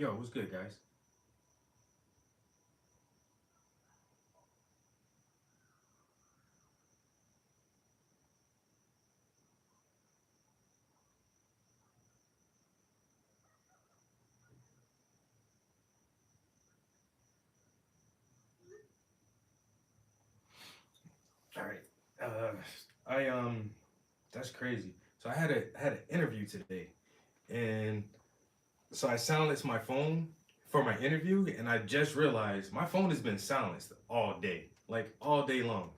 Yo, what's good, guys? All right. I that's crazy. So I had an interview today, and so I silenced my phone for my interview, and I just realized my phone has been silenced all day, like all day long.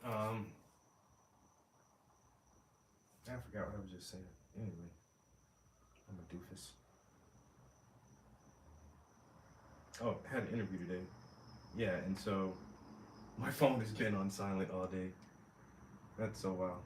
Um, I forgot what I was just saying. Anyway, I'm a doofus. Oh, I had an interview today. Yeah, and so my phone has been on silent all day. That's so wild.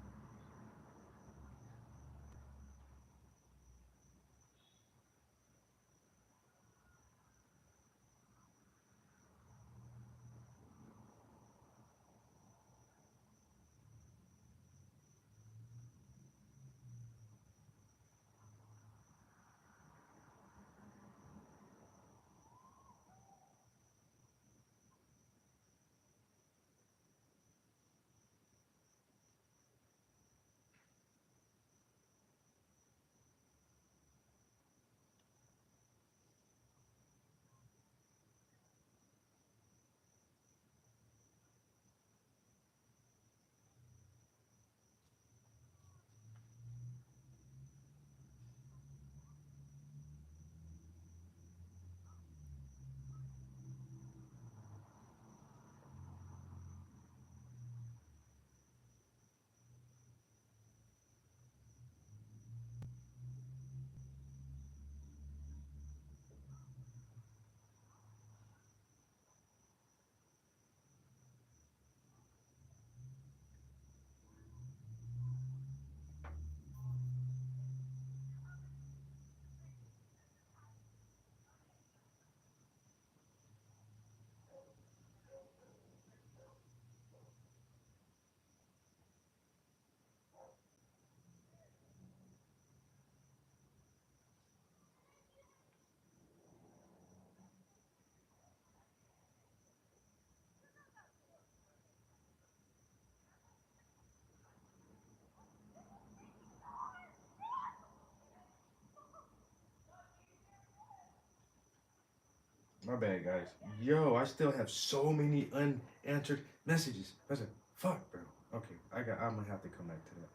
My bad, guys. Yo, I still have so many unanswered messages. I said, fuck, bro. Okay, I'm gonna have to come back to that.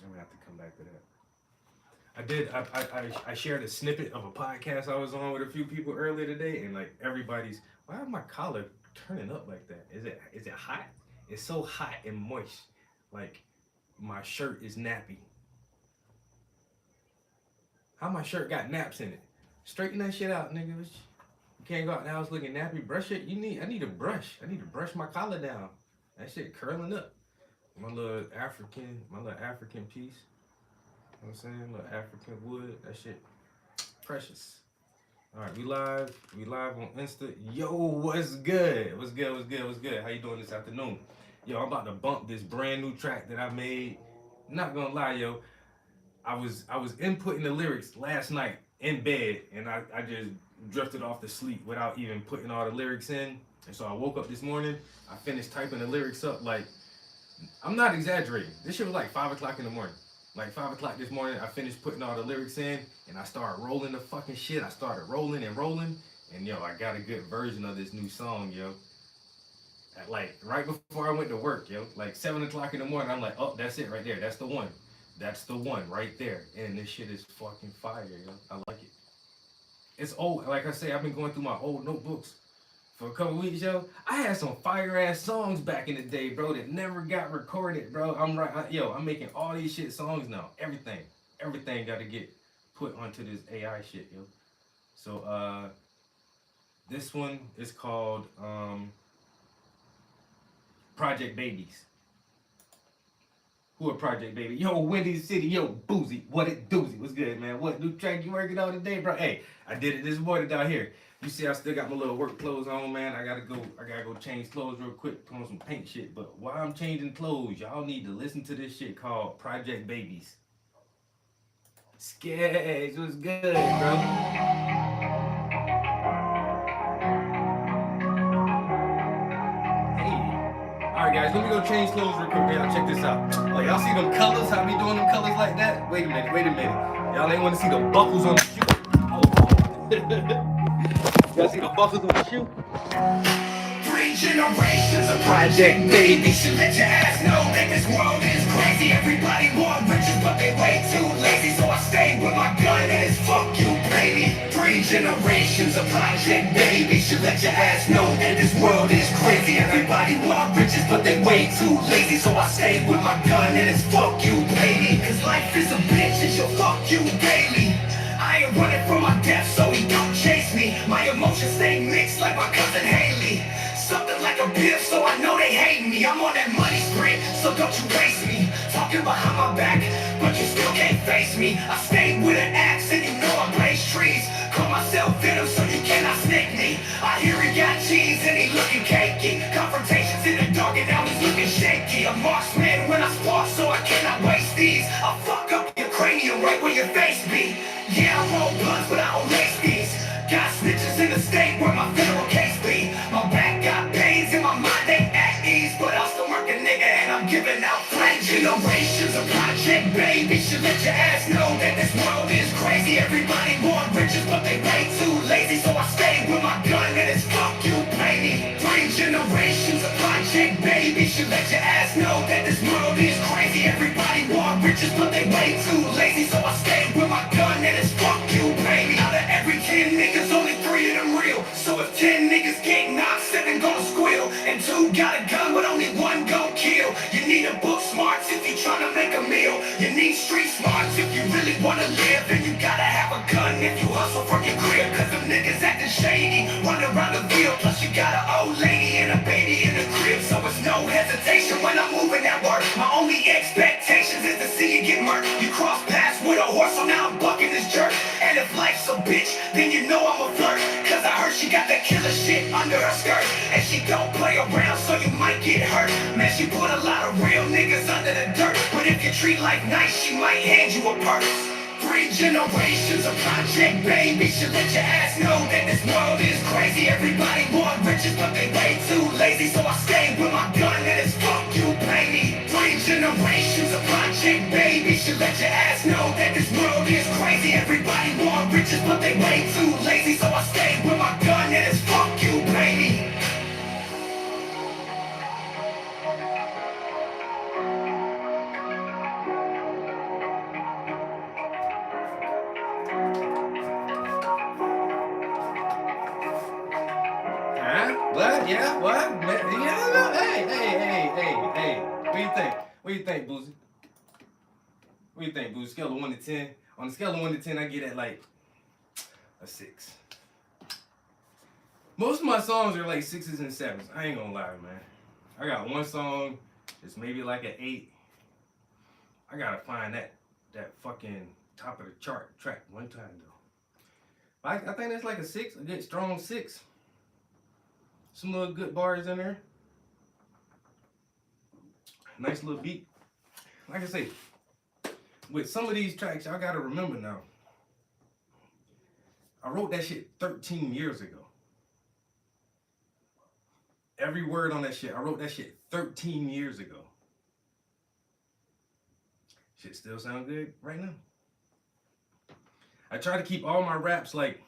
I'm gonna have to come back to that. I did. I shared a snippet of a podcast I was on with a few people earlier today, and like everybody's, why is my collar turning up like that? Is it hot? It's so hot and moist. Like my shirt is nappy. How my shirt got naps in it? Straighten that shit out, nigga. You can't go out in the house looking nappy. Brush it. I need a brush. I need to brush my collar down. That shit curling up. My little African piece. You know what I'm saying? Little African wood. That shit precious. All right, we live. We live on Insta. Yo, what's good? What's good? What's good? What's good? How you doing this afternoon? Yo, I'm about to bump this brand new track that I made. Not gonna lie, yo. I was inputting the lyrics last night in bed, and I just drifted off to sleep without even putting all the lyrics in. And so I woke up this morning. I finished typing the lyrics up. Like, I'm not exaggerating. This shit was like 5 o'clock in the morning. Like 5 o'clock this morning, I finished putting all the lyrics in, and I started rolling the fucking shit. I started rolling and rolling, and yo, I got a good version of this new song, yo. At like right before I went to work, yo, like 7 o'clock in the morning, I'm like, oh, that's it right there. That's the one. That's the one right there. And this shit is fucking fire, yo. I like it. It's old. Like I say, I've been going through my old notebooks for a couple weeks, yo. I had some fire ass songs back in the day, bro, that never got recorded, bro. I'm making all these shit songs now. Everything got to get put onto this AI shit, yo. So this one is called Project Babies. Who are Project Baby? Yo, Windy City, yo, Boozy, what it doozy? What's good, man? What new track you working on today, bro? Hey, I did it this morning down here. You see, I still got my little work clothes on, man. I gotta go change clothes real quick, put on some paint shit. But while I'm changing clothes, y'all need to listen to this shit called Project Babies. Sketch, what's good, bro? Hey. Alright guys, let me go change clothes real quick. Y'all check this out. Oh, y'all see them colors? How I be doing them colors like that? Wait a minute. Y'all ain't wanna see the buckles on the shoe. Oh. Y'all see the buckles on the shoe? 3 generations of Project Babies should let your ass know that this world is crazy. Everybody want riches, but they way too lazy. So I stay with my gun and it's fuck you, baby. 3 generations of Project Babies should let your ass know that this world is crazy. Everybody want riches, but they way too lazy. So I stay with my gun and it's fuck you, baby. Cause life is a bitch and she'll fuck you daily. I ain't running from my death, so he don't chase me. My emotions stay mixed like my cousin Haley. Something like a biff, so I know they hate me. I'm on that money sprint, so don't you waste me. Talking behind my back, but you still can't face me. I stay with an axe and you know I blaze trees. Call myself Venom, so you cannot snick me. I hear he got cheese and he looking cakey. Confrontations in the dark and now he's looking shaky. A marksman when I spark, so I cannot waste these. I'll fuck up your cranium right where your face be. Yeah, I roll blunts, but I don't lace these. Got snitches in the state where my federal case be. My back got pains and my mind ain't at ease. But I'll still work a nigga and I'm giving out flank. Generations of Project Baby should let your ass know that this world is crazy. Everybody want riches, but they way too lazy. So I stay with my gun and it's fuck you, baby. 3 generations of Project Baby should let your ass know that this world is crazy. Everybody want riches, but they way too lazy. So I stay with my gun and it's fuck you, baby. Out of every 10 niggas, only 3 of them real. So if 10 niggas get knocked, 7 gonna squeal. And 2 got a gun, but only 1 gon' kill. You need a book smarts if you tryna make a meal. You need street smarts if you really wanna live. And you gotta have a gun if you hustle from your crib. Cause them niggas acting shady, run around the field. Plus you got an old lady and a baby in the crib. So it's no hesitation when I'm moving at work. My only expectations is to see you get murked. You cross paths with a horse, so now I'm bucking this jerk. And if life's a bitch, then you know I'm a flirt. Cause I heard she got that killer shit under her skirt. And she don't play around, so you might get hurt. Man, she put a lot of real niggas under the dirt. But if you treat life nice, she might hand you a purse. 3 generations of Project Baby should let your ass know that this world is crazy. Everybody want riches, but they way too lazy. So I stay with my gun and it's fuck you, baby. 3 generations of Project Baby should let your ass know that this world is crazy. Everybody want riches, but they way too lazy. So I stay with my gun and it's fuck you, baby. What? Yeah, what? Yeah, no. Hey. What do you think? What do you think, Boozy? What do you think, Boozy? Scale of 1 to 10. On the scale of 1 to 10, I get at like a 6. Most of my songs are like 6s and 7s. I ain't gonna lie, man. I got one song that's maybe like an 8. I gotta find that fucking top of the chart track one time though. I think that's like a 6, a good strong 6. Some little good bars in there. Nice little beat. Like I say, with some of these tracks, y'all gotta remember now. I wrote that shit 13 years ago. Every word on that shit, I wrote that shit 13 years ago. Shit still sound good right now. I try to keep all my raps like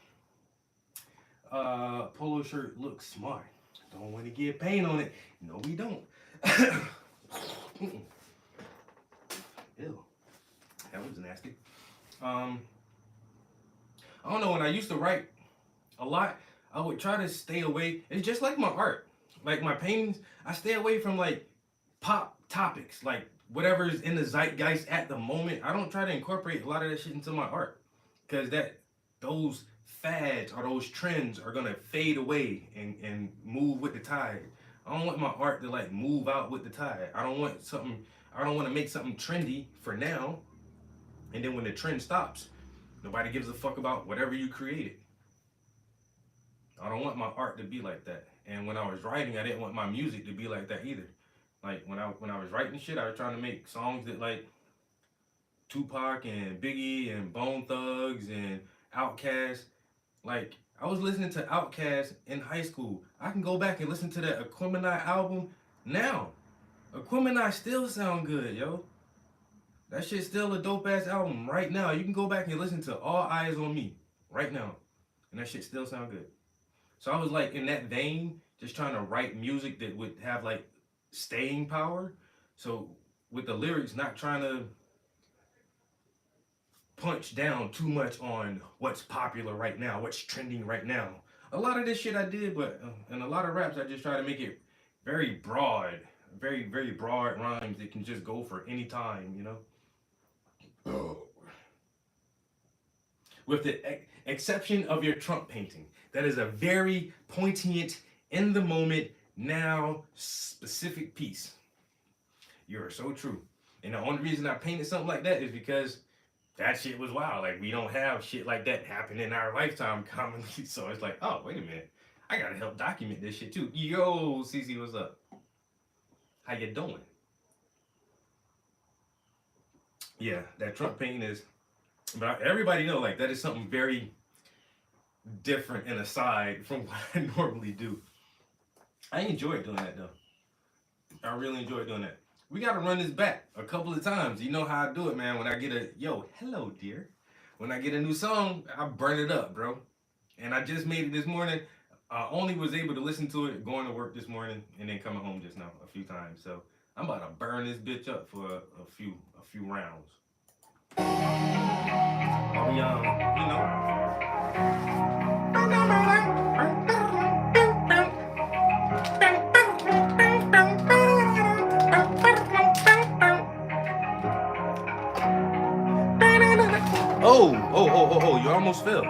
polo shirt looks smart. Don't want to get paint on it. No, we don't. Ew. That was nasty. I don't know, when I used to write a lot. I would try to stay away. It's just like my art, like my paintings. I stay away from like pop topics, like whatever's in the zeitgeist at the moment. I don't try to incorporate a lot of that shit into my art, because those fads or those trends are gonna fade away and move with the tide. I don't want my art to like move out with the tide. I don't want to make something trendy for now, and then when the trend stops, nobody gives a fuck about whatever you created. I don't want my art to be like that. And when I was writing, I didn't want my music to be like that either. Like when I was writing shit, I was trying to make songs that like Tupac and Biggie and Bone Thugs and Outkast. Like I was listening to Outkast in high school. I can go back and listen to that Aquemini album now. Aquemini still sound good, yo. That shit's still a dope ass album right now. You can go back and listen to All Eyes on Me right now, and that shit still sound good. So I was like in that vein, just trying to write music that would have like staying power. So with the lyrics, not trying to punch down too much on what's popular right now, what's trending right now. A lot of this shit I did, but in a lot of raps, I just try to make it very broad, very, very broad rhymes that can just go for any time, you know? With the exception of your Trump painting. That is a very poignant, in the moment, now, specific piece. You're so true. And the only reason I painted something like that is because that shit was wild. Like, we don't have shit like that happen in our lifetime commonly. So it's like, oh, wait a minute. I gotta help document this shit too. Yo, Cece, what's up? How you doing? Yeah, that Trump painting is, but everybody know, like, that is something very different and aside from what I normally do. I enjoy doing that though. I really enjoy doing that. We gotta run this back a couple of times. You know how I do it, man. When I get hello dear. When I get a new song, I burn it up, bro. And I just made it this morning. I only was able to listen to it going to work this morning and then coming home just now a few times. So I'm about to burn this bitch up for a few rounds. You know. Oh, you almost fell.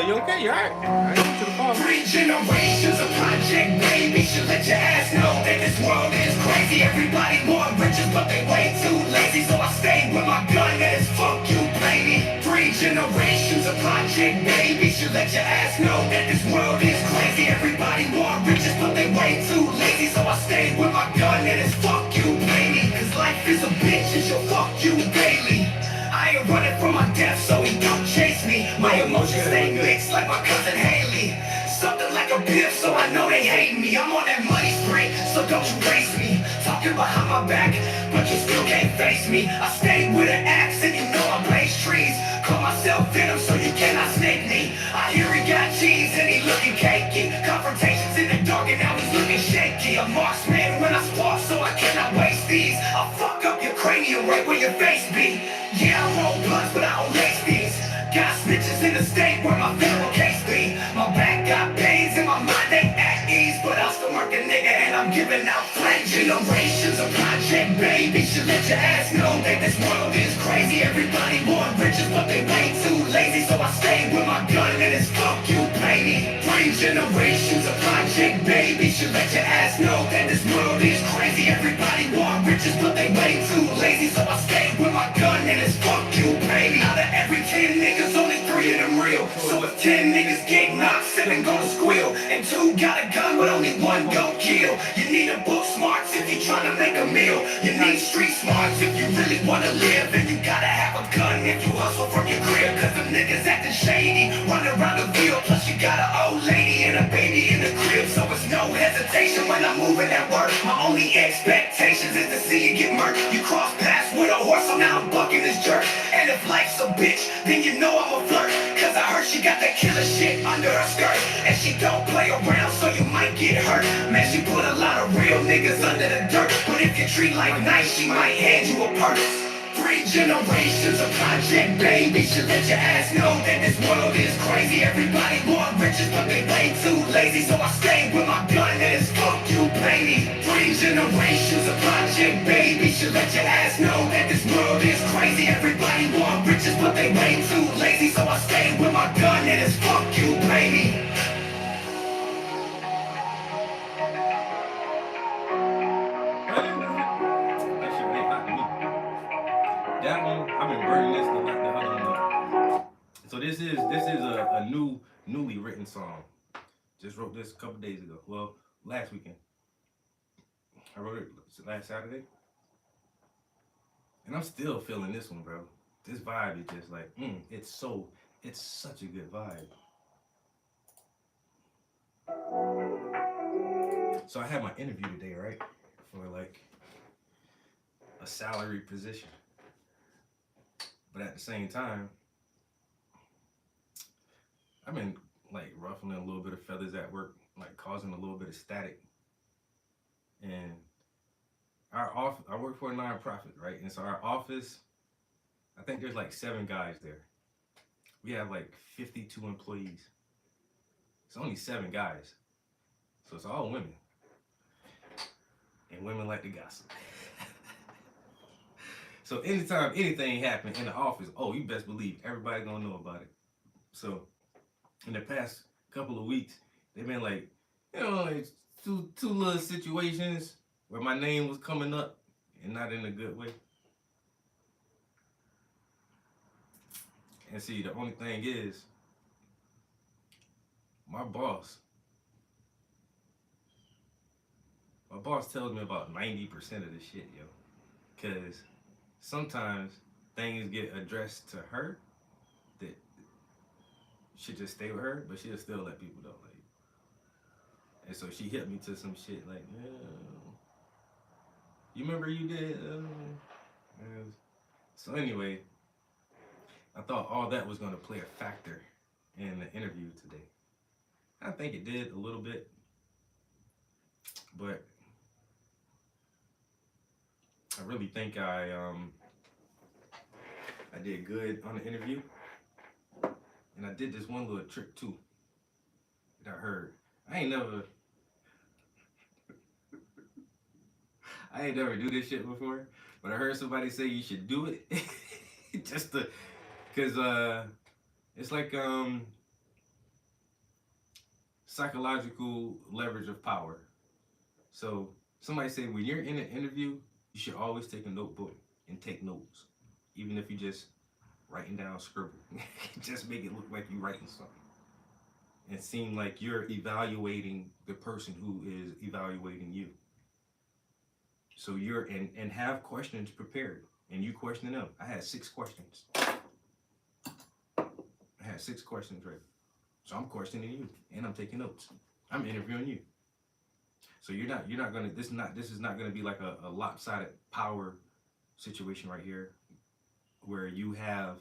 You okay? You alright? I ain't to the fall. 3 generations of project baby should let your ass know that this world is crazy. Everybody want riches, but they way too lazy. So I stay with my gun and it's fuck you, baby. 3 generations of project baby should let your ass know that this world is crazy. Everybody want riches, but they way too lazy. So I stay with my gun and it's fuck you, baby. Cause life is a bitch and she'll fuck you daily. I ain't running from my death, so he don't chase me. My emotions stay mixed like my cousin Haley. Something like a biff, so I know they hate me. I'm on that money spree, so don't you race me. Talking behind my back, but you still can't face me. I stay with an axe and you know I blaze trees. Call myself Venom, so you cannot snake me. I hear he got cheese and he looking cakey. Confrontations in the dark and now he's looking shaky. A marksman when I spark, so I cannot waste these. I'll fuck up your cranium right where your face be. Yeah, I roll blunts, but I don't lace these. Got snitches in the state where my federal case be. My back got pains and my mind ain't at ease. But I'll still work a nigga and I'm giving out flames. Generations of project baby should let your ass know that this world is crazy. Everybody want riches, but they way too lazy. So I stay with my gun and it's fuck you, baby. 3 generations of project baby should let your ass know that this world is crazy. Everybody want riches, but they way too lazy. So I stay with my gun and it's fuck you, baby. Out of every 10 niggas, only 3 of them real. So if 10 niggas get knocked, 7 gonna squeal. And 2 got a gun, but only 1 gon' kill. You need a book smarts if you tryna make a meal. You need street smarts if you really wanna live. And you gotta have a gun if you hustle from your crib. Cause them niggas acting shady, running around the field. Plus you got an old lady and a baby in the crib. So it's no hesitation when I'm moving at work. My only expectations is to see you get murked. You cross paths with a horse, so now I'm bucking this jerk. And if life's a bitch, then you know I'm a flirt. Cause I heard she got that killer shit under her skirt. And she don't play around, so you might get hurt. Man, she put a lot of real niggas under the dirt. But if you treat life nice, she might hand you a purse. 3 generations of project baby should let your ass know that this world is crazy. Everybody want rich, riches, but they way too lazy. So I stay with my gun and it's fuck you, pay me. 3 generations of project baby should let your ass know that this world is crazy. Everybody want riches, but they way too lazy. So I stay with my gun and it's fuck you, pay me. That shit really hot to me. That one, I've been burning this the other one up. So this is a newly written song. Just wrote this a couple days ago. Well, last weekend. I wrote it last Saturday. And I'm still feeling this one, bro. This vibe is just like, it's such a good vibe. So I had my interview today, right? For like a salary position. But at the same time, I've been like ruffling a little bit of feathers at work, like causing a little bit of static. And our office, I work for a nonprofit, right? And so our office, I think there's like 7 guys there. We have like 52 employees. It's only 7 guys. So it's all women. And women like to gossip. So anytime anything happens in the office, oh, you best believe everybody gonna know about it. So in the past couple of weeks, they've been like, like two little situations where my name was coming up and not in a good way. And see, the only thing is, my boss tells me about 90% of the shit, yo. Cause sometimes things get addressed to her that should just stay with her, but she'll still let people know, like. And so she hit me to some shit like, you remember you did? So anyway, I thought all that was gonna play a factor in the interview today. I think it did a little bit, but I really think I did good on the interview. And I did this one little trick too that I heard. I ain't never do this shit before, but I heard somebody say you should do it just to, cause it's like psychological leverage of power. So somebody said when you're in an interview, you should always take a notebook and take notes, even if you just writing down scribble. Just make it look like you're writing something. It seem like you're evaluating the person who is evaluating you. So you're and have questions prepared, and you questioning them. I had 6 questions. Ready. So I'm questioning you, and I'm taking notes. I'm interviewing you. So you're not gonna. This is not gonna be like a lopsided power situation right here, where you have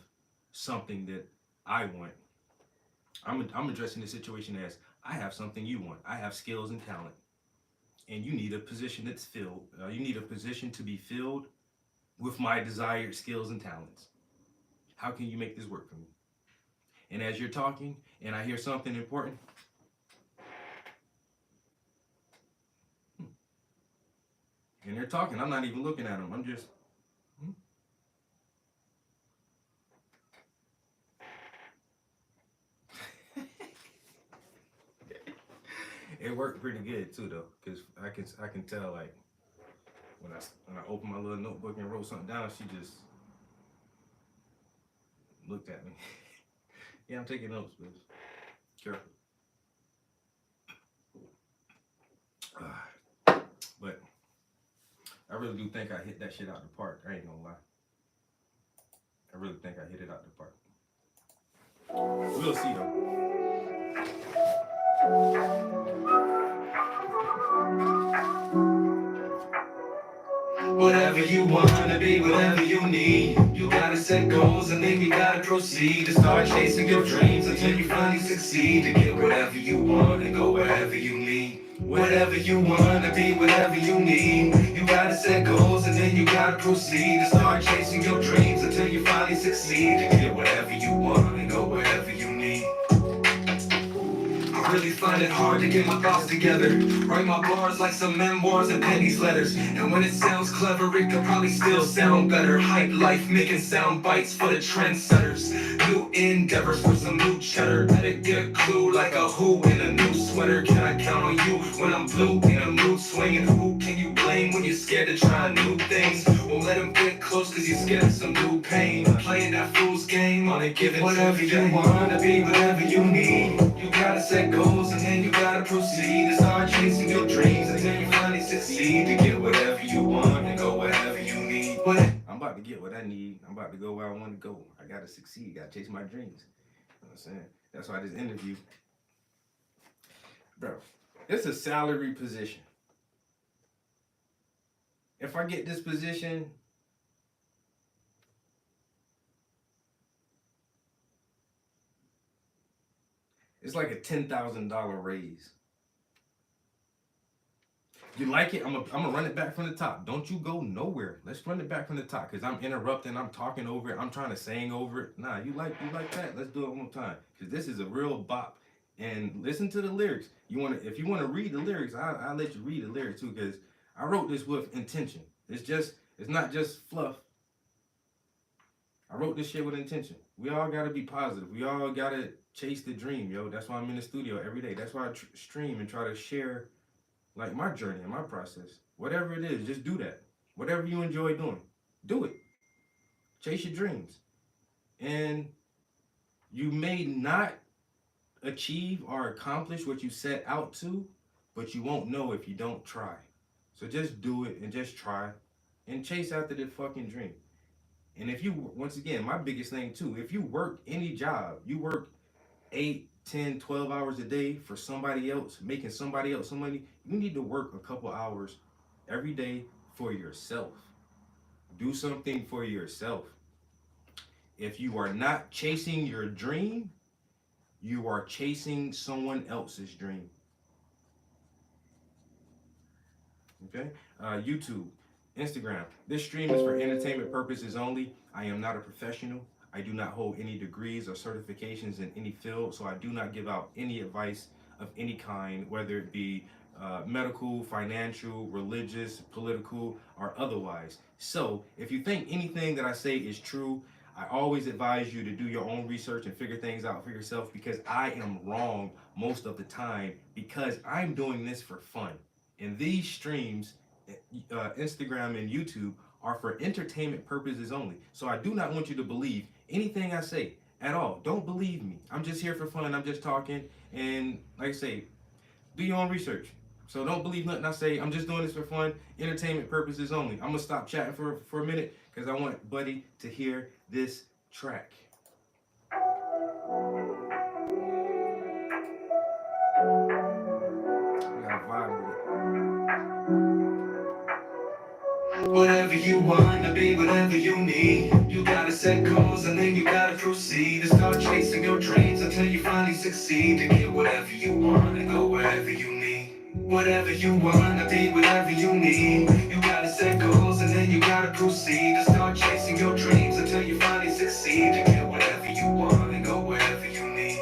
something that I want. I'm addressing the situation as I have something you want. I have skills and talent, and you need a position that's filled. You need a position to be filled with my desired skills and talents. How can you make this work for me? And as you're talking, and I hear something important, and they're talking, I'm not even looking at them. I'm just, It worked pretty good too, though, because I can tell, like, when I opened my little notebook and wrote something down, she just looked at me. Yeah, I'm taking notes, but careful. But I really do think I hit that shit out the park. I ain't gonna lie. I really think I hit it out the park. We'll see, though. Whatever you wanna be, whatever you need, you gotta set goals and then you gotta proceed to start chasing your dreams until you finally succeed to get whatever you want and go wherever you need. Whatever you wanna be, whatever you need, you gotta set goals and then you gotta proceed to start chasing your dreams until you finally succeed to get whatever you want and go wherever you need. really find it hard to get my thoughts together. Write my bars like some memoirs and pennies letters. And when it sounds clever, it could probably still sound better. Hype life, making sound bites for the trendsetters. New endeavors for some new cheddar. Better get a clue like a who in a new sweater. Can I count on you when I'm blue in a mood swinging? Who can you blame when you're scared to try new things? Won't let them get close cause you're scared of some new pain. Playing that fool's game on a given whatever you want to be, whatever you need. You gotta set goals and then you gotta proceed to start chasing your dreams until you finally succeed to get whatever you want and go wherever you need. What? I'm about to get what I need. I'm about to go where I want to go. I gotta succeed. Gotta chase my dreams. You know what I'm saying? That's why this interview, bro, it's a salary position. If I get this position, it's like a $10,000 raise. You like it? I'm gonna run it back from the top. Don't you go nowhere. Let's run it back from the top because I'm interrupting. I'm talking over it. I'm trying to sing over it. Nah, you like that? Let's do it one more time because this is a real bop. And listen to the lyrics. If you wanna read the lyrics, I'll let you read the lyrics too because I wrote this with intention. It's not just fluff. I wrote this shit with intention. We all gotta be positive. We all gotta chase the dream, yo. That's why I'm in the studio every day. That's why I stream and try to share like my journey and my process. Whatever it is, just do that. Whatever you enjoy doing, do it. Chase your dreams. And you may not achieve or accomplish what you set out to, but you won't know if you don't try. So just do it and just try and chase after the fucking dream. And if you, once again, my biggest thing too, if you work any job, you work 8, 10, 12 hours a day for somebody else, making somebody else some money, you need to work a couple hours every day for yourself. Do something for yourself. If you are not chasing your dream, you are chasing someone else's dream. Okay? YouTube, Instagram. This stream is for entertainment purposes only. I am not a professional. I do not hold any degrees or certifications in any field, so I do not give out any advice of any kind, whether it be medical, financial, religious, political, or otherwise. So if you think anything that I say is true, I always advise you to do your own research and figure things out for yourself because I am wrong most of the time because I'm doing this for fun. And these streams, Instagram and YouTube, are for entertainment purposes only. So I do not want you to believe anything I say at all. Don't believe me. I'm just here for fun. I'm just talking. And like I say, do your own research. So don't believe nothing I say. I'm just doing this for fun, entertainment purposes only. I'm going to stop chatting for a minute because I want Buddy to hear this track. We got a vibe with it. Whatever you want to be, whatever you need. You gotta set goals and then you gotta proceed to start chasing your dreams until you finally succeed to get whatever you want and go wherever you need. Whatever you want to be, whatever you need. You gotta set goals and then you gotta proceed to start chasing your dreams until you finally succeed to get whatever you want and go wherever you need.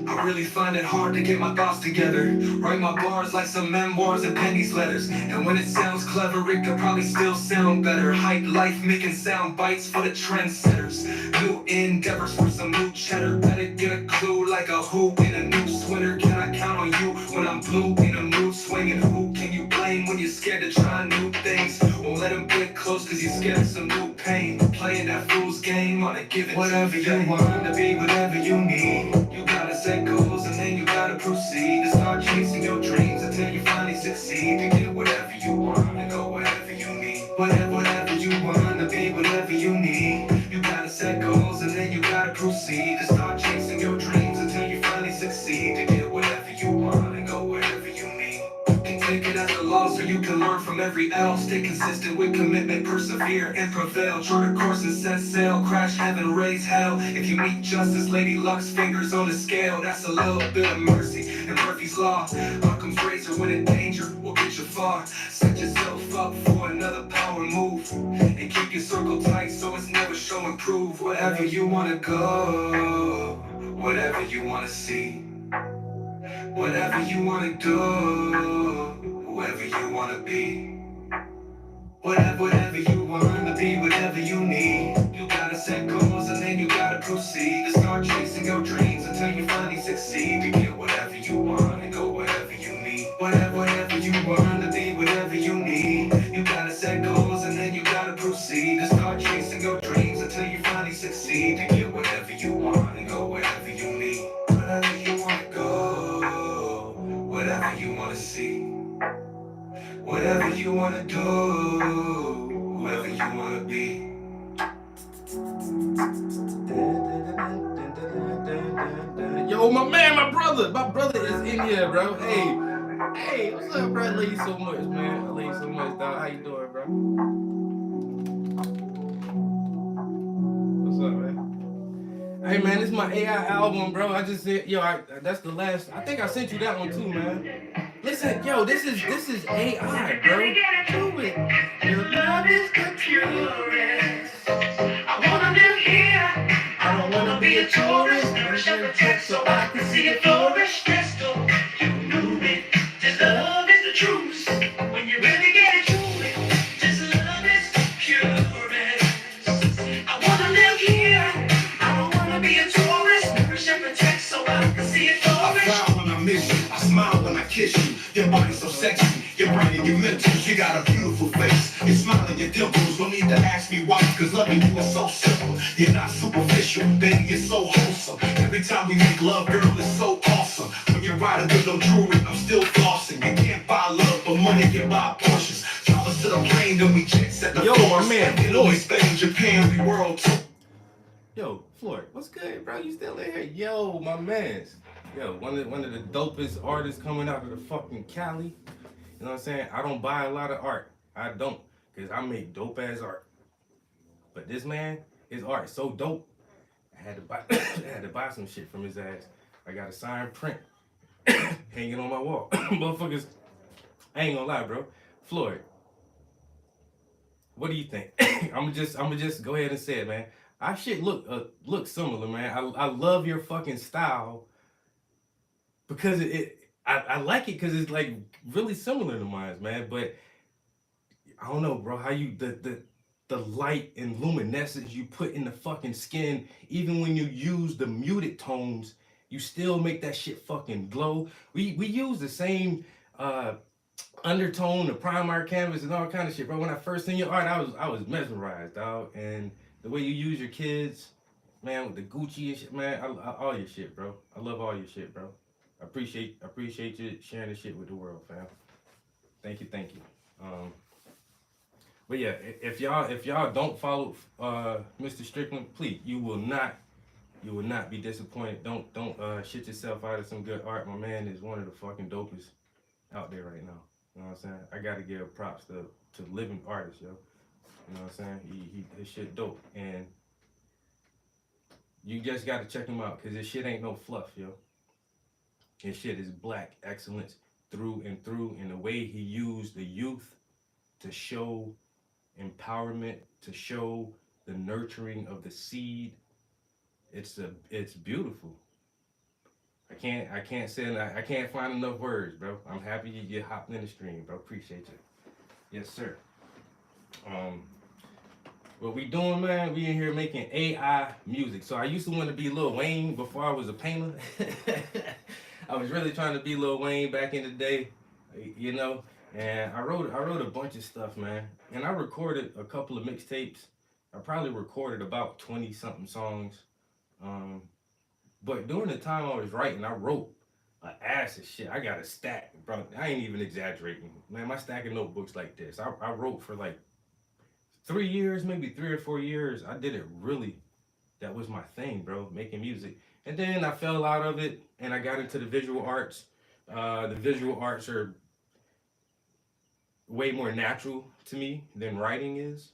I really find it hard to get my thoughts together. Write my bars like some memoirs and pennies letters. And when it sounds clever, it could probably still sound better. Hype life, making sound bites for the trendsetters. New endeavors for some new cheddar. Better get a clue like a who in a new sweater. Can I count on you when I'm blue in a mood swinging? Who can you blame when you're scared to try new things? Won't let them get close cause you're scared of some new pain. Playing that fool's game on a given whatever you want to be, whatever you need. You gotta set goals and then you gotta proceed to start chasing your dreams until you finally succeed to get whatever you want and go wherever you need. Whatever you want to be, whatever you need. You gotta set goals and then you gotta proceed to start chasing your dreams until you finally succeed to get whatever you want and go wherever you need. Can take it as a loss or you can learn from every L. Stay consistent with commitment, persevere and prevail. Chart a course and set sail, crash heaven, raise hell. If you meet justice, Lady Luck's fingers on the scale. That's a little bit of mercy and Murphy's Law. Occam's razor when in danger will get you far. Set yourself up for another power move and keep your circle tight so it's never show and prove. Wherever you wanna go, whatever you wanna see. Whatever you wanna do, whoever you wanna be. Whatever you wanna be, whatever you need. You gotta set goals and then you gotta proceed to start chasing your dreams until you finally succeed. To get whatever you want and go wherever you need. Whatever you wanna be, whatever you need. You gotta set goals and then you gotta proceed to start chasing your dreams until you finally succeed. To get whatever you want and go wherever you need. Wherever you wanna go, whatever you wanna see. Whatever you wanna do, whoever you wanna be. Yo, my man, my brother is in here, bro. Hey, what's up, bro? I love you so much, man. I love you so much, dog. How you doing, bro? What's up, man? Hey, man, this is my AI album, bro. I just said, that's the last. I think I sent you that one too, man. Listen, yo, this is AI, bro. Do it. Your love is the purest. I wanna live here. I don't wanna be a tourist. Nourish and protect so I can see it flourish. Crystal, you knew it. This love is the truth. When you really get into it, this love is the purest. I wanna live here. I don't wanna be a tourist. Nourish and protect so I can see it flourish. I frown when I miss you. I smile when I kiss you. Your body's so sexy. Your brain and your mentals. You got a beautiful face. Your smile and your dimples. Don't need to ask me why, cause loving you is so simple. You're not superficial, baby, you're so wholesome. Every time we make love, girl, it's so awesome. When you're riding with no jewelry, I'm still flossing. You can't buy love, but money can buy Porsches. Travel to the plane, then we jet set the Yo, force. my man, Italy, Spain, Japan, we world tour. Yo, Floyd, what's good, bro? You still in here? Yo, my mans. Yo, one of the dopest artists coming out of the fucking Cali. You know what I'm saying? I don't buy a lot of art. I don't, because I make dope ass art. But this man, his art is so dope. I had to buy some shit from his ass. I got a signed print hanging on my wall. Motherfuckers, I ain't gonna lie, bro. Floyd, what do you think? I'ma just go ahead and say it, man. Our shit look similar, man. I love your fucking style because I like it because it's like really similar to mine, man. But I don't know, bro, how you the light and luminescence you put in the fucking skin, even when you use the muted tones, you still make that shit fucking glow. We use the same undertone, the primer canvas, and all kind of shit, bro. When I first seen your art, I was mesmerized, dog. And the way you use your kids, man, with the Gucci and shit, man, all your shit, bro. I love all your shit, bro. I appreciate you sharing the shit with the world, fam. Thank you. But yeah, if y'all don't follow Mr. Strickland, please, you will not be disappointed. Don't shit yourself out of some good art. My man is one of the fucking dopest out there right now. You know what I'm saying? I gotta give props to living artists, yo. You know what I'm saying? His shit dope, and you just gotta check him out, cause his shit ain't no fluff, yo. His shit is black excellence through and through, and the way he used the youth to show empowerment, to show the nurturing of the seed. It's beautiful. I can't say, I can't find enough words, bro. I'm happy you hopped in the stream, bro. Appreciate you. Yes, sir. What we doing, man? We in here making AI music. So I used to want to be Lil Wayne before I was a painter. I was really trying to be Lil Wayne back in the day, you know. And I wrote a bunch of stuff, man. And I recorded a couple of mixtapes. I probably recorded about 20 something songs. But during the time I was writing, I wrote an ass of shit. I got a stack, bro. I ain't even exaggerating. Man, my stack of notebooks like this. I wrote for like 3 years, maybe 3 or 4 years. I did it really. That was my thing, bro, making music. And then I fell out of it and I got into the visual arts. The visual arts are way more natural to me than writing is.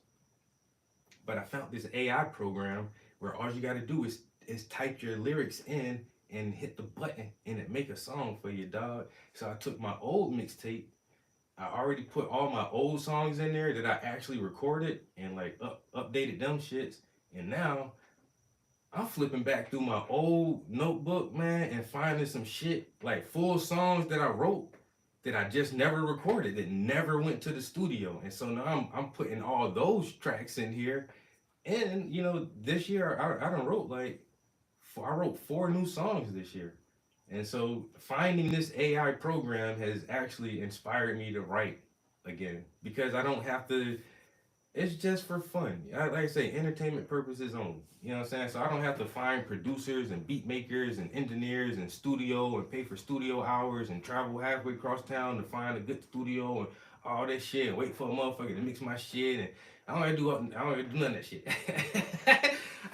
But I found this AI program where all you got to do is type your lyrics in and hit the button and it make a song for you, dog. So I took my old mixtape. I already put all my old songs in there that I actually recorded and like updated them shits. And now I'm flipping back through my old notebook, man, and finding some shit like full songs that I wrote that I just never recorded, that never went to the studio. And so now I'm putting all those tracks in here. And this year I done wrote I wrote 4 new songs this year. And so finding this AI program has actually inspired me to write again because I don't have to. It's just for fun. Like I say, entertainment purposes only. You know what I'm saying? So I don't have to find producers and beat makers and engineers and studio and pay for studio hours and travel halfway across town to find a good studio and all that shit and wait for a motherfucker to mix my shit. And I don't do none of that shit.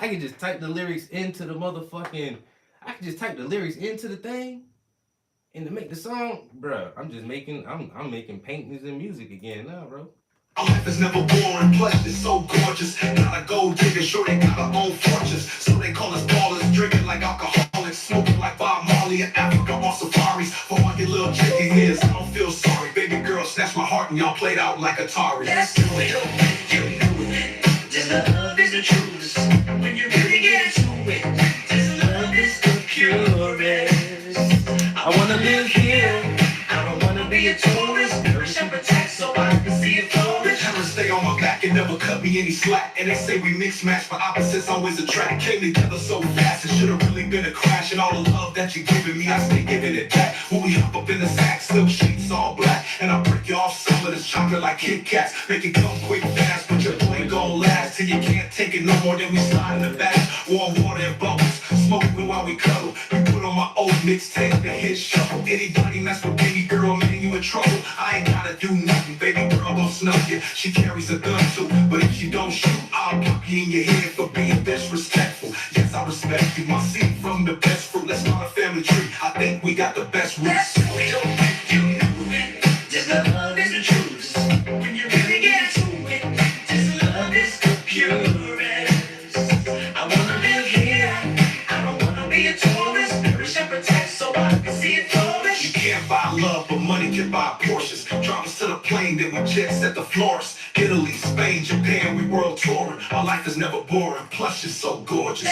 I can just type the lyrics into the motherfucking. I can just type the lyrics into the thing and to make the song, bruh. I'm making paintings and music again now, bro. Our life is never boring, plus it's so gorgeous. Got a gold digger, sure they got our own fortress. So they call us ballers, drinking like alcoholics, smoking like Bob Marley in Africa on safaris. For all your little chicken ears, I don't feel sorry. Baby girl snatched my heart and y'all played out like Atari. Let's do it, you know it. This love is the truth. When you really get into it, this love is the purest. I wanna live here, I don't wanna be a tourist. Nourish and protect so I can see it flourish. Stay on my back and never cut me any slack. And they say we mix match, but opposites always attract. Came together so fast, it should've really been a crash. And all the love that you're giving me, I stay giving it back. When we hop up in the sack, silk sheets all black. And I break you off some of this chocolate like Kit Kats. Make it come quick fast, but your joint gon' last. Till you can't take it no more, then we slide in the back. Warm water and bubbles, smoking while we cuddle. You put on my old mixtape, the hit shuffle. Anybody mess with baby girl, man, you in trouble. I ain't gotta do nothing, baby girl gon' snug you. She carries a gun too, but if you don't shoot, I'll pop you in your head for being disrespectful. Yes, I respect you, my seed from the best fruit. Let's start a family tree, I think we got the best roots. We don't think you know it, this love is the truth. When you really get into it, this love is the purest. I wanna live here, I don't wanna be a tourist. Nourish and protect so I can see it flourish. You can't buy love, but money can buy Porsches. Drop us to the plane, then we jet set the florist. Italy, Spain, Japan, we world touring. Our life is never boring, plus you're so gorgeous.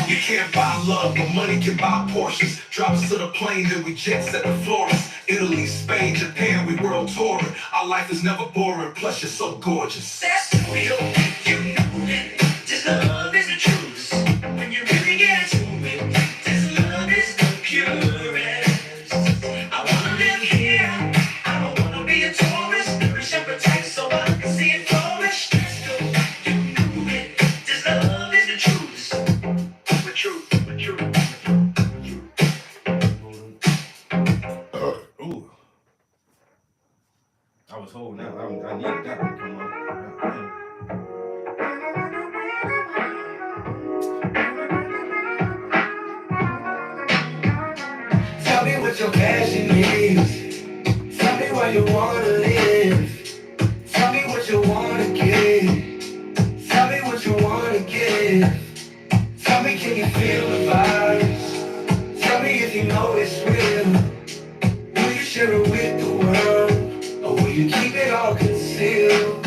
You can't buy love, but money can buy Porsches. Drop us to the plane, then we jet set the florist. Italy, Spain, Japan, we world touring. Our life is never boring, plus you're so gorgeous. That's real, you know it. This love is the truth. When you really get into it, this love is the purest. I wanna live here, I don't wanna be a tourist. Nourish and protect so I can see it flourish. That's real, you know it. This love is the truth. The truth, the truth. Ooh. I was holding out. I needed that one to come on. Tell me what your passion is. Tell me why you wanna live. Tell me what you wanna give. Tell me what you wanna give. Tell me, can you feel the vibes? Tell me if you know it's real. Will you share it with the world? Or will you keep it all concealed?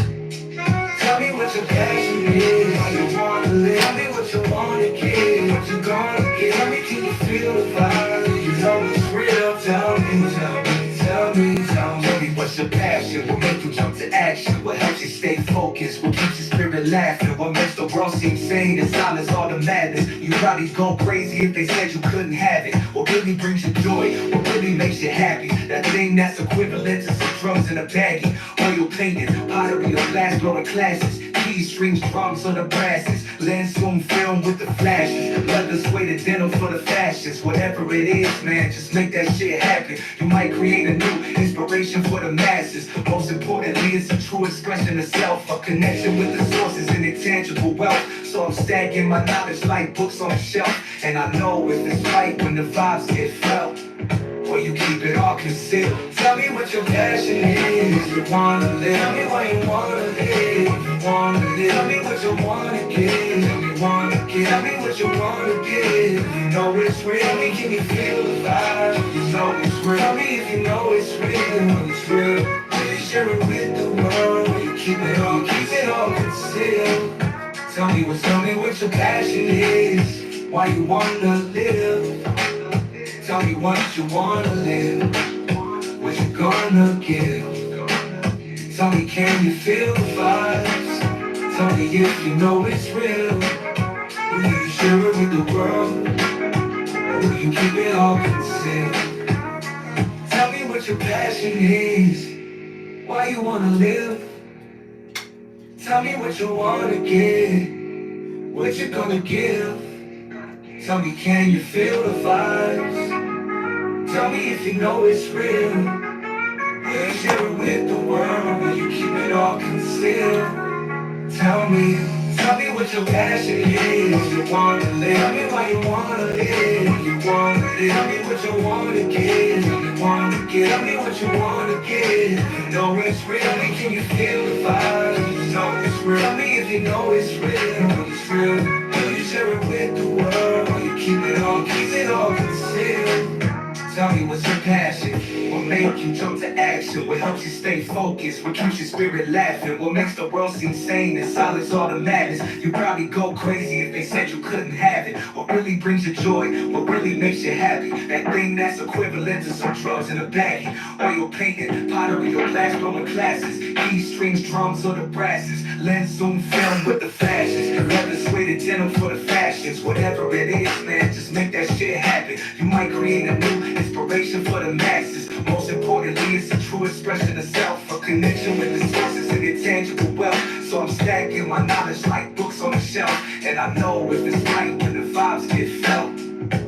Tell me what your passion is. Why you wanna live. Tell me what you wanna give. What you gonna give. Tell me, can you feel the vibes? You know it's real. Tell me, tell me, tell me, tell me. Tell me what's your passion? What makes you jump to action? What helps you stay focused? What keeps your spirit laughing? What makes the world seem sane and silence all the madness? You probably go crazy if they said you couldn't have it. What really brings you joy? What really makes you happy? That thing that's equivalent to some drums in a baggie. Oil painted, pottery or glass blowing classes. Keys, strings, drums on the brasses. Lansing film with the flashes. Leather suede denim for the fashions. Whatever it is, man, just make that shit happen. You might create a new inspiration for the masses. Most importantly, it's a true expression of self. A connection with the sources and intangible wealth. So I'm stacking my knowledge like books on a shelf. And I know if it's right when the vibes get felt. Or you keep it all concealed. Tell me what your passion is. If you wanna live, tell me why you wanna live. If you wanna live. Tell me what you wanna give. Tell me what you wanna give. You know it's real. Tell me, can you feel the vibe? You know it's real. Tell me if you know it's real. It's real. Will you share it with the world? Will you keep it all concealed? Tell me what your passion is. Why you wanna live? Tell me what you wanna live. What you gonna give? Tell me, can you feel the vibes? Tell me if you know it's real. Will you share it with the world? Or will you keep it all concealed? Tell me what your passion is. Why you wanna live? Tell me what you wanna get. What you gonna give? Tell me, can you feel the vibes? Tell me if you know it's real. Will you share it with the world? Will you keep it all concealed? Tell me what your passion is. What you wanna live. Tell me why you wanna live. What you wanna live. Tell me what you wanna give. What you wanna give. Tell me what you wanna give. You know it's real. Tell me, can you feel the vibe? You know it's real. Tell me if you know it's real. It's real. Will you share it with the world? Will you keep it all concealed? Tell me what's your passion? What make you jump to action? What helps you stay focused? What keeps your spirit laughing? What makes the world seem sane and silence all the madness? You probably go crazy if they said you couldn't have it. What really brings you joy? What really makes you happy? That thing that's equivalent to some drugs in a baggie. Oil painting, pottery or glass blowing classes. Keys, strings, drums or the brasses. Lens, zoom, film with the flashes. Leather, suede, denim for the fashions. Whatever it is, man, just make that shit happen. You might create a new inspiration for the masses. Most importantly, it's a true expression of self, a connection with the sources and intangible wealth. So I'm stacking my knowledge like books on the shelf, and I know if it's right when the vibes get felt.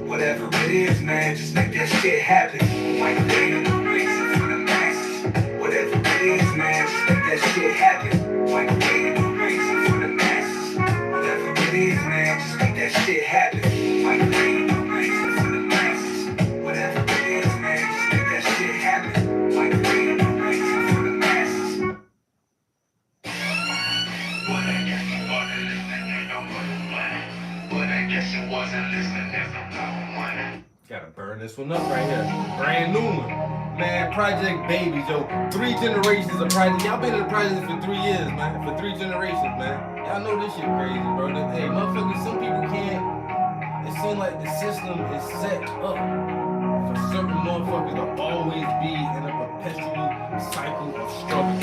Whatever it is, man, just make that shit happen. Might create a new reason for the masses. Whatever it is, man, just make that shit happen. Might create a new reason for the masses. Whatever it is, man, just make that shit happen. Might create a new reason for the masses. Whatever it is, man, just make that shit happen. Might create a new reason for the masses. But I guess you wasn't listening, ain't no money. But I guess you wasn't listening, there's no money. Gotta burn this one up right here. Brand new one. Man, Project Babies, yo. 3 generations of Project. Y'all been in the project for 3 years, man. For 3 generations, man. Y'all know this shit crazy, bro. Hey, motherfuckers, some people can't. It seems like the system is set up for certain motherfuckers to always be in a perpetual cycle of struggle.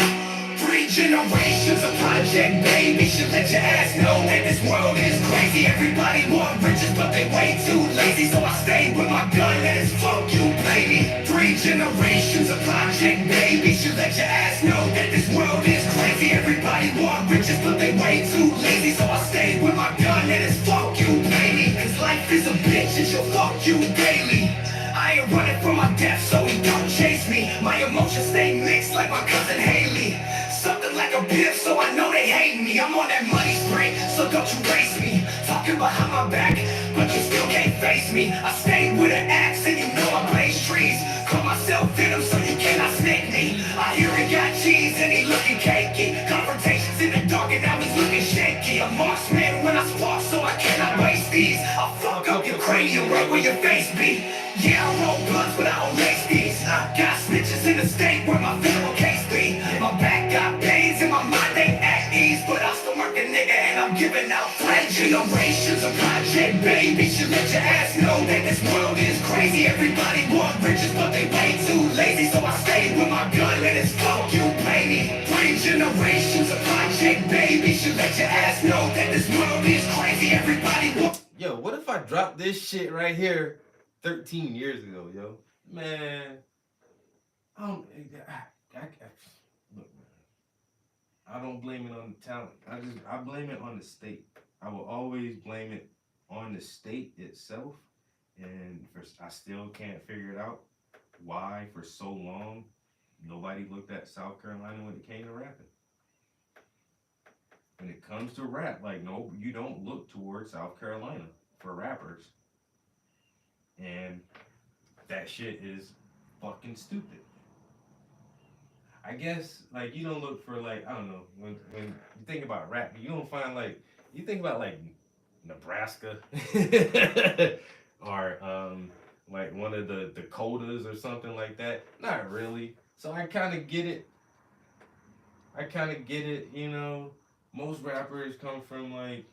3 generations of Project Babies should let your ass know that this world is crazy. Everybody want riches, but they way too lazy. So I stayed with my gun and it's fuck you, baby. 3 generations of Project Babies should let your ass know that this world is crazy. Everybody want riches, but they way too lazy. So I stayed with my gun and it's fuck you, baby. Cause life is a bitch and she'll fuck you daily. I ain't running from my death, so he don't chase me. My emotions stay mixed like my cousin Haley. Something like a biff, so I know they hate me. I'm on that money spree, so don't you race me. Talking behind my back, but you still can't face me. I stayed with an axe and you know I blaze trees. Call myself Venom, so you cannot snake me. I hear he got cheese and he looking cakey. Confrontations in the dark and I was looking shaky. I'm marksman when I spark, so I cannot waste these. I'll fuck up your cranium right where your face be. Yeah, I roll blunts, but I don't lace these. Got snitches in the state where my federal case be. My back got pains and my mind ain't at ease. But I still work a nigga and I'm giving out flat. Generations of Project Babies should let your ass know that this world is crazy. Everybody want riches, but they way too lazy. So I stayed with my gun and it's fuck you, baby. 3 generations of Project Babies should let your ass know that this world is crazy. Everybody want. Yo, what if I dropped this shit right here 13 years ago, yo? Man, look, man, I don't blame it on the talent. I blame it on the state. I will always blame it on the state itself. And I still can't figure it out why for so long nobody looked at South Carolina when it came to rapping. When it comes to rap, like, no, you don't look towards South Carolina for rappers. And that shit is fucking stupid. I guess like you don't look for like I don't know when you think about rap, you don't find like you think about like Nebraska or like one of the Dakotas or something like that. Not really. So I kind of get it. I kind of get it. You know, most rappers come from like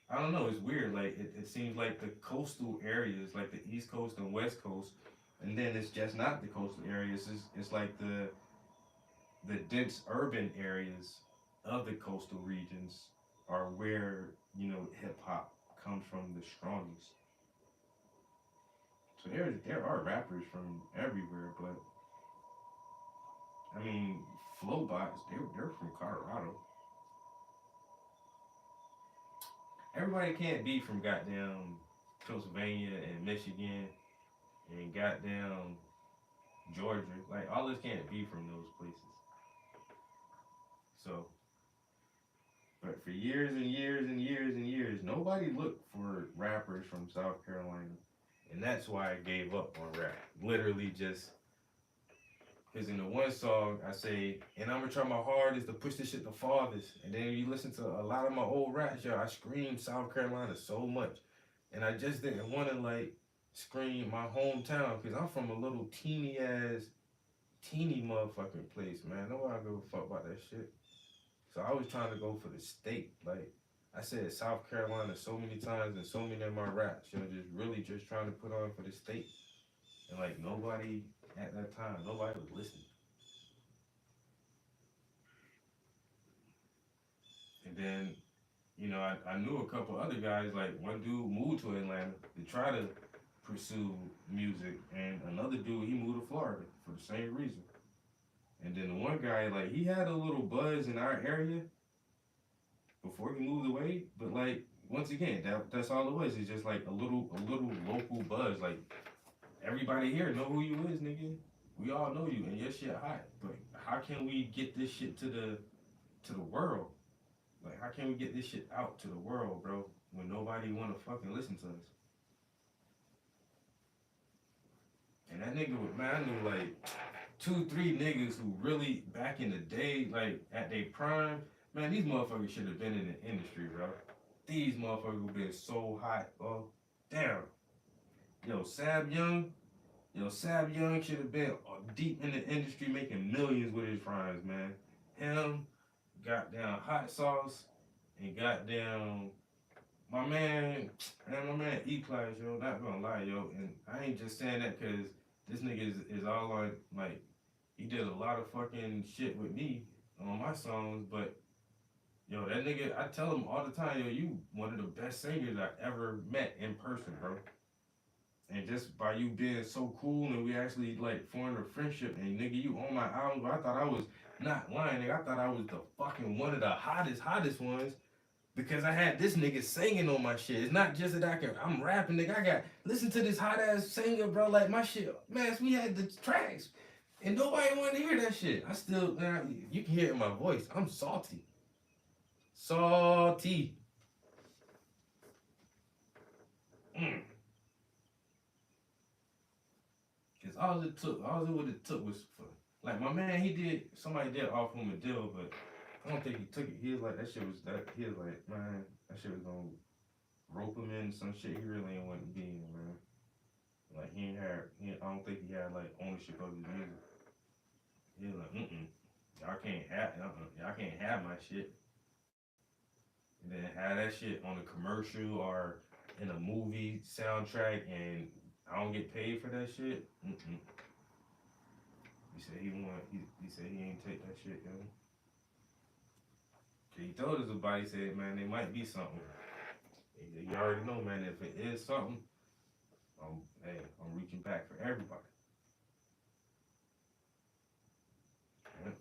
I don't know. It's weird. Like it seems like the coastal areas, like the East Coast and West Coast, and then it's just not the coastal areas. It's like the dense urban areas of the coastal regions are where you know hip hop comes from the strongest. So there are rappers from everywhere, but I mean Flowbots they're from Colorado. Everybody can't be from goddamn Pennsylvania and Michigan and goddamn Georgia. Like all this can't be from those places. So, but for years and years and years and years, nobody looked for rappers from South Carolina, and that's why I gave up on rap. Literally just because in the one song I say, and I'm gonna try my hardest to push this shit the farthest. And then you listen to a lot of my old raps, yo, I scream South Carolina so much. And I just didn't want to like scream my hometown because I'm from a little teeny motherfucking place, man. Nobody give a fuck about that shit. So I was trying to go for the state. Like I said South Carolina so many times and so many of my raps, you know, just really just trying to put on for the state. And like nobody at that time, nobody was listening. And then, you know, I knew a couple other guys, like one dude moved to Atlanta to try to pursue music, and another dude, he moved to Florida for the same reason. And then the one guy, like, he had a little buzz in our area before he moved away, but like, once again, that's all it was. It's just like a little local buzz. Like, everybody here know who you is, nigga. We all know you, and your shit hot. But how can we get this shit to the world? Like, how can we get this shit out to the world, bro? When nobody wanna fucking listen to us. And that nigga was, man, I knew like 2, 3 niggas who really back in the day, like at their prime, man, these motherfuckers should have been in the industry, bro. These motherfuckers would been so hot, bro. Damn. Yo, Sab Young should have been deep in the industry making millions with his rhymes, man. Him, goddamn Hot Sauce, and goddamn my man E-Class, yo, not gonna lie, yo, and I ain't just saying that because this nigga is all on, like, he did a lot of fucking shit with me on my songs, but, yo, that nigga, I tell him all the time, yo, you one of the best singers I ever met in person, bro. And just by you being so cool and we actually, like, formed a friendship, and nigga, you on my album, bro, I thought I was not lying, nigga, I thought I was the fucking one of the hottest ones. Because I had this nigga singing on my shit. It's not just that I'm rapping, nigga. I got, listen to this hot ass singer, bro. Like my shit, man, we had the tracks. And nobody wanted to hear that shit. I still, man, you can hear it in my voice. I'm salty. Salty. Because all it would have took was for, like my man, somebody did offer him a deal, but I don't think he took it. He was like, he was like, man, that shit was gonna rope him in some shit he really ain't want to be in, man. Like, I don't think he had, like, ownership of his music. He was like, y'all can't have my shit. And then have that shit on a commercial or in a movie soundtrack and I don't get paid for that shit. He said he said he ain't take that shit, yo. He told us about it. He said, man, there might be something. You already know, man, if it is something, I'm reaching back for everybody. Yep.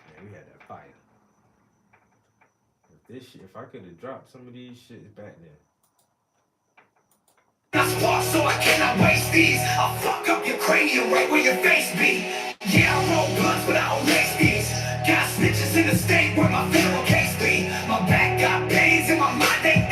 Man, we had that fire. If I could have dropped some of these shits back then. I spark so I cannot waste these. I'll fuck up your cranium right where your face be. Yeah, I roll blunts, but I don't lace these. Got snitches in the state where my federal case be. My back got pains and my mind ain't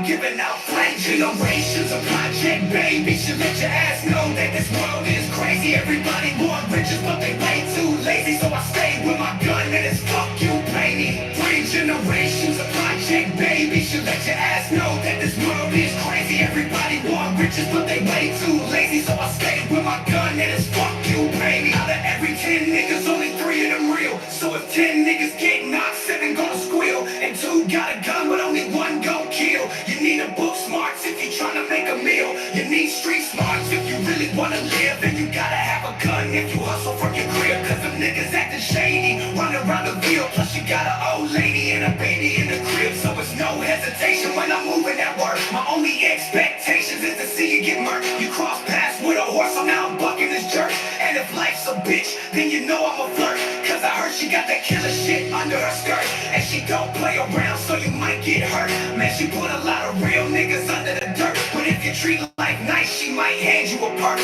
giving out flame. Generations of project baby should let your ass know that this world is crazy. Everybody want riches, but they way too lazy. So I stay with my gun and it's fuck you, pay me. 3 generations of project baby should let your ass know that this world is crazy. Everybody want riches, but they way too lazy. So I stay with my gun and it's fuck you, pay me. Out of every 10 niggas, only 3 of them real. So if 10 niggas get knocked, 7 gonna squeal, and 2 got a gun, but only 1 gon' kill. You need a book smarts if you tryna make a meal. You need street smarts if you really wanna live. And you gotta have a gun if you hustle from your crib. Cause them niggas acting shady, running around the field. Plus you got an old lady and a baby in the crib. So it's no hesitation when I'm moving at work. My only expectations is to see you get murked. You cross paths with a horse, so now I'm bucking this jerk. And if life's a bitch, then you know I'm a flirt. Cause I heard she got that killer shit under her skirt. And she don't play around, so you might get hurt. Man, she put a lot of real niggas under the dirt. But if you treat life nice, she might hand you a purse.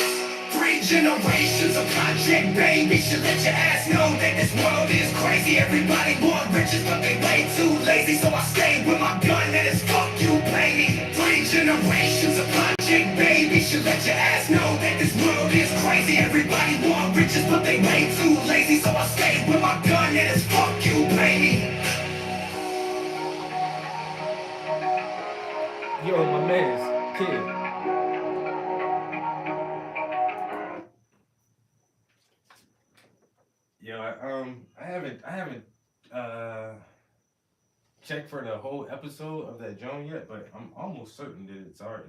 3 generations of project baby should let your ass know that this world is crazy. Everybody want riches, but they way too lazy. So I stay with my gun and it's fuck you, pay me. 3 generations of project baby should let your ass know that this world is crazy. Everybody want riches, but they way too lazy. So I stay with my gun and it's fuck you, pay me. Yo, my man's kid. Yo, I haven't checked for the whole episode of that Joan yet, but I'm almost certain that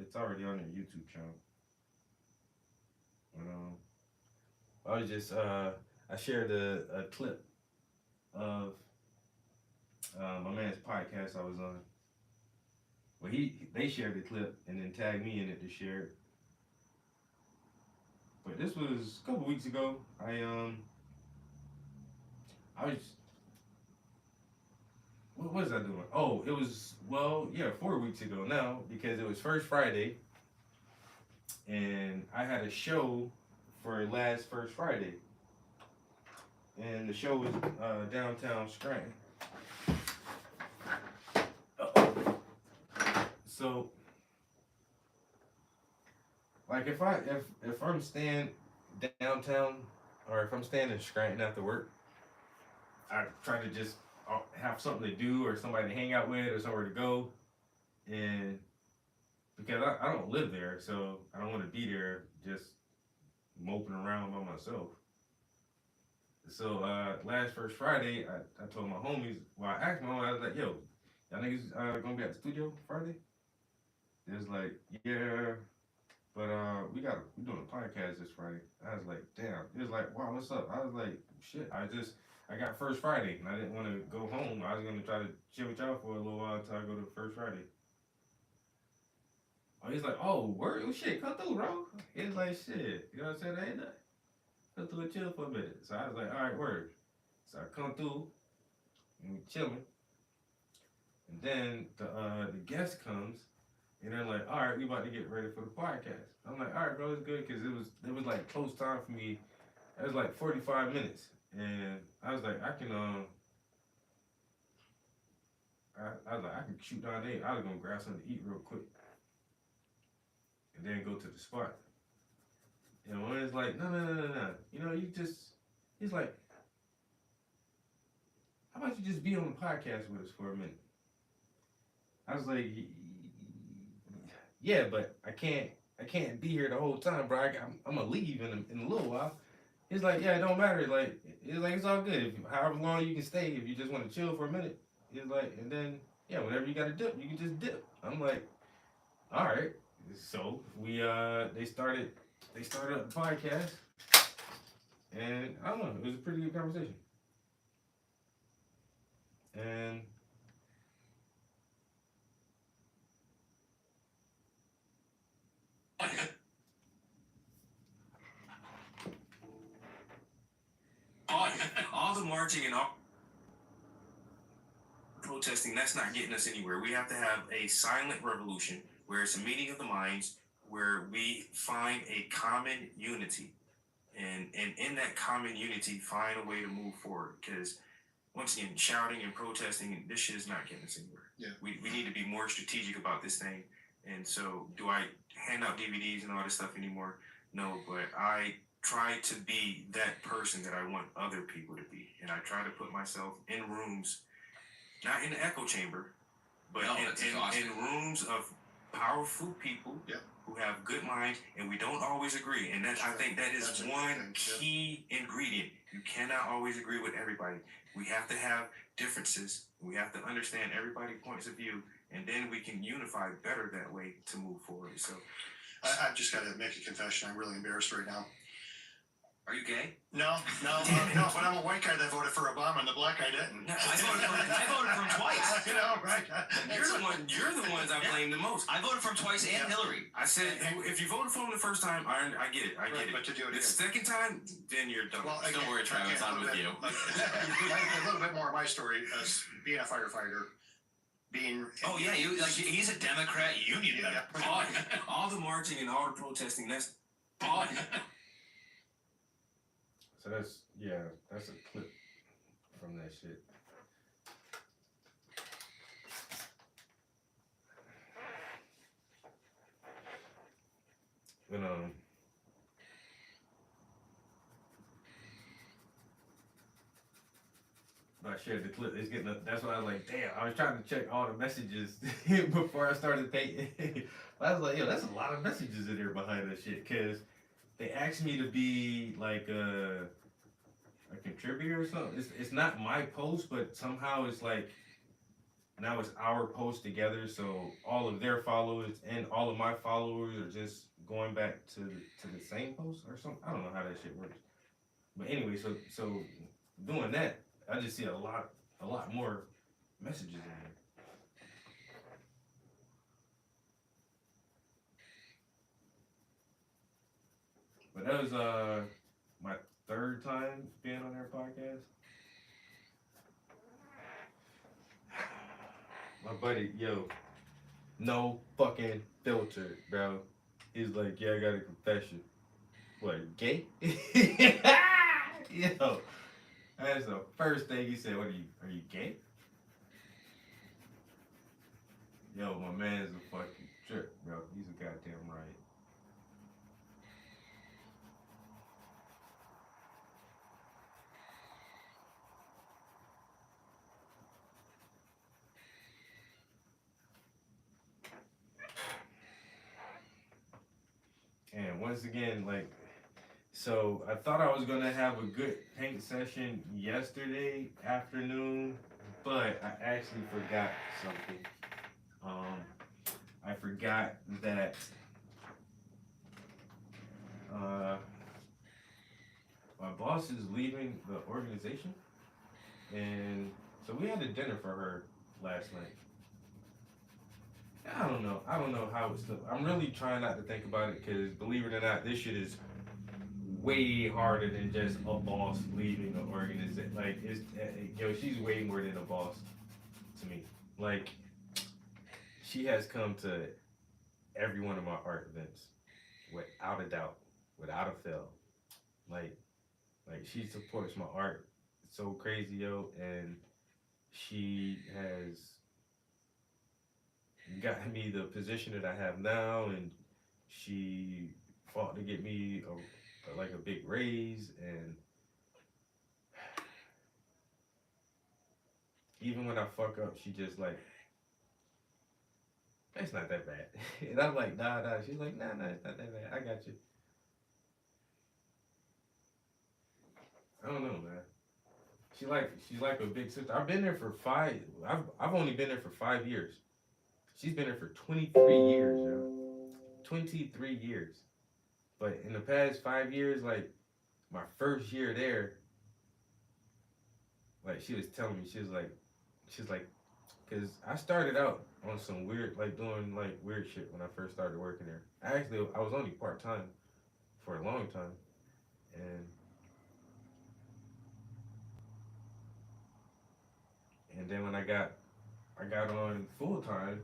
it's already on their YouTube channel. I was just I shared a clip of my man's podcast I was on. Well, they shared the clip and then tagged me in it to share it. But this was a couple weeks ago. What was I doing? Oh, it was 4 weeks ago now because it was First Friday, and I had a show for last First Friday, and the show was downtown Scranton. So, like if I'm staying downtown or if I'm staying in Scranton after work, I try to just have something to do or somebody to hang out with or somewhere to go, and because I don't live there, so I don't want to be there just moping around by myself. So last First Friday, I told my homies, well, I asked my homies, I was like, yo, y'all niggas gonna be at the studio Friday? It was like, yeah, but we doing a podcast this Friday. I was like, damn. It was like, wow, what's up? I was like, shit, I got First Friday and I didn't want to go home. I was gonna try to chill with y'all for a little while until I go to First Friday. Oh, he's like, oh, word, oh, shit, come through, bro. He's like, shit, you know what I'm saying? Ain't nothing. Come through and chill for a minute. So I was like, all right, word. So I come through and we chilling, and then the guest comes. And they're like, all right, we about to get ready for the podcast. I'm like, all right, bro, it's good because it was like close time for me. It was like 45 minutes, and I was like, I was like, I can shoot down there. I was gonna grab something to eat real quick, and then go to the spot. And when it's like, no, you know, he's like, how about you just be on the podcast with us for a minute? I was like, yeah, but I can't be here the whole time, bro. I'm gonna leave in a little while. He's like, yeah, it don't matter. It's all good. However long you can stay, if you just want to chill for a minute. He's like, and then yeah, whenever you gotta dip, you can just dip. I'm like, all right. So we they started up the podcast, and I don't know, it was a pretty good conversation. And all the marching and all protesting, that's not getting us anywhere. We have to have a silent revolution where it's a meeting of the minds, where we find a common unity, and in that common unity find a way to move forward. Because once again, shouting and protesting, this shit is not getting us anywhere. Yeah. We need to be more strategic about this thing. And so, do I hand out DVDs and all this stuff anymore? No, but I try to be that person that I want other people to be. And I try to put myself in rooms, not in the echo chamber, but No, that's exhausting. in rooms of powerful people Yeah. who have good minds, and we don't always agree. And that, I think that is That's a good one thing, yeah. key ingredient. You cannot always agree with everybody. We have to have differences. We have to understand everybody's points of view, and then we can unify better that way to move forward. So, I've just got to make a confession. I'm really embarrassed right now. are you gay? No, but I'm a white guy that voted for Obama and the black guy didn't. I voted for him twice. You know, right? You're the ones I blame the most. I voted for him twice and Yeah. Hillary. I said, if you voted for him the first time, I get it. I get But it. to do it The again. second time, then you're done. Well, Don't worry, Travis, I'm with you. A little bit more of my story as being a firefighter, being. Oh yeah, he's a Democrat union Yeah. member. all the marching and all the protesting, that's all. So that's a clip from that shit. But I shared the clip. It's getting up. That's why I was like, damn. I was trying to check all the messages before I started painting. I was like, yo, that's a lot of messages in there behind that shit. Cause they asked me to be like a contributor or something. It's not my post, but somehow it's like now it's our post together. So all of their followers and all of my followers are just going back to the same post or something. I don't know how that shit works. But anyway, so doing that, I just see a lot more messages in there. But that was my third time being on their podcast. My buddy, yo, no fucking filter, bro. He's like, yeah, I got a confession. What, gay? Yo, that's the first thing he said. What are you gay? Yo, my man's a fucking trip, bro. He's a goddamn riot. And once again, like, so I thought I was gonna have a good paint session yesterday afternoon, but I actually forgot something. I forgot that my boss is leaving the organization, and so we had a dinner for her last night. I don't know how it's still. I'm really trying not to think about it because, believe it or not, this shit is way harder than just a boss leaving the organization. Like, it's she's way more than a boss to me. Like, she has come to every one of my art events without a doubt, without a fail. Like she supports my art so crazy, yo, and she has gotten me the position that I have now, and she fought to get me a big raise, and even when I fuck up, she just like, it's not that bad. And I'm like, nah. She's like, nah, it's not that bad. I got you. I don't know, man. She's like a big sister. I've been there for I've only been there for 5 years. She's been there for 23 years, yo. 23 years. But in the past 5 years, like, my first year there, like, she was telling me, she's like, because I started out on some weird, like, doing, like, weird shit when I first started working there. I was only part-time for a long time. And then when I got on full-time,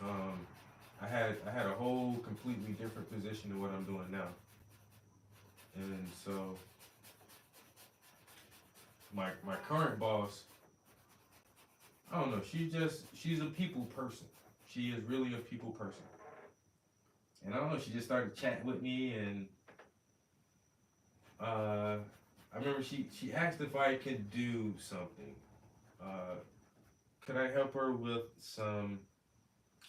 I had a whole completely different position than what I'm doing now. And so my current boss, I don't know. She's a people person. She is really a people person. And I don't know. She just started chatting with me, and I remember she asked if I could do something. Could I help her with some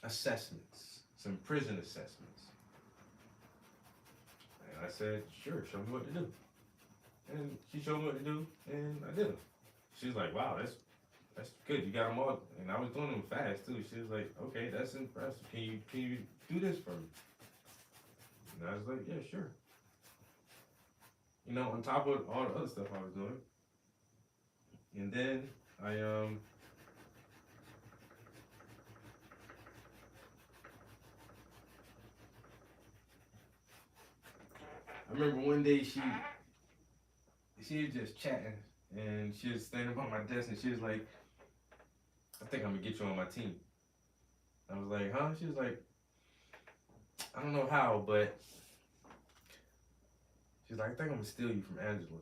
assessments, some prison assessments? And I said, sure, show me what to do. And she showed me what to do, and I did them. She was like, wow, that's good. You got them all, and I was doing them fast too. She was like, okay, that's impressive. Can you do this for me? And I was like, yeah, sure. You know, on top of all the other stuff I was doing. And then I remember one day she was just chatting, and she was standing by my desk, and she was like, I think I'm gonna get you on my team. I was like, huh? She was like, I don't know how, but she's like, I think I'm gonna steal you from Angela,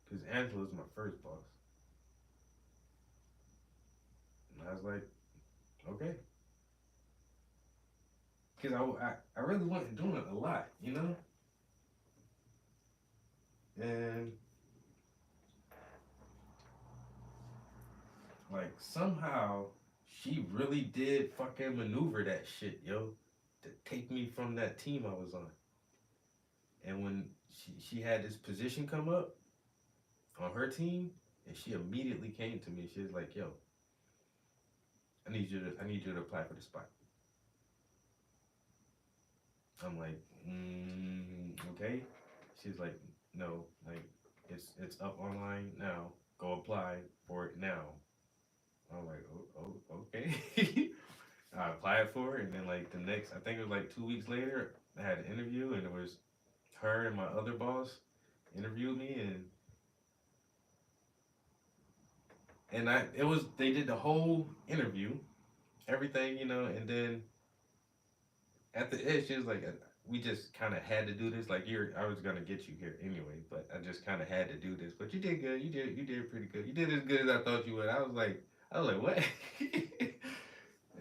because Angela's my first boss. And I was like, okay. Because I really wasn't doing it a lot, you know? And like somehow she really did fucking maneuver that shit, yo, to take me from that team I was on. And when she had this position come up on her team, and she immediately came to me. She was like, yo, I need you to apply for the spot. I'm like, okay. She's like, no, like it's up online now. Go apply for it now. I'm like, oh okay. I applied for it, and then like the next, I think it was like 2 weeks later, I had an interview, and it was her and my other boss interviewed me, and they did the whole interview, everything, you know, and then at the end she was like, we just kind of had to do this. Like I was gonna get you here anyway, but I just kind of had to do this. But you did good. You did pretty good. You did as good as I thought you would. I was like, what?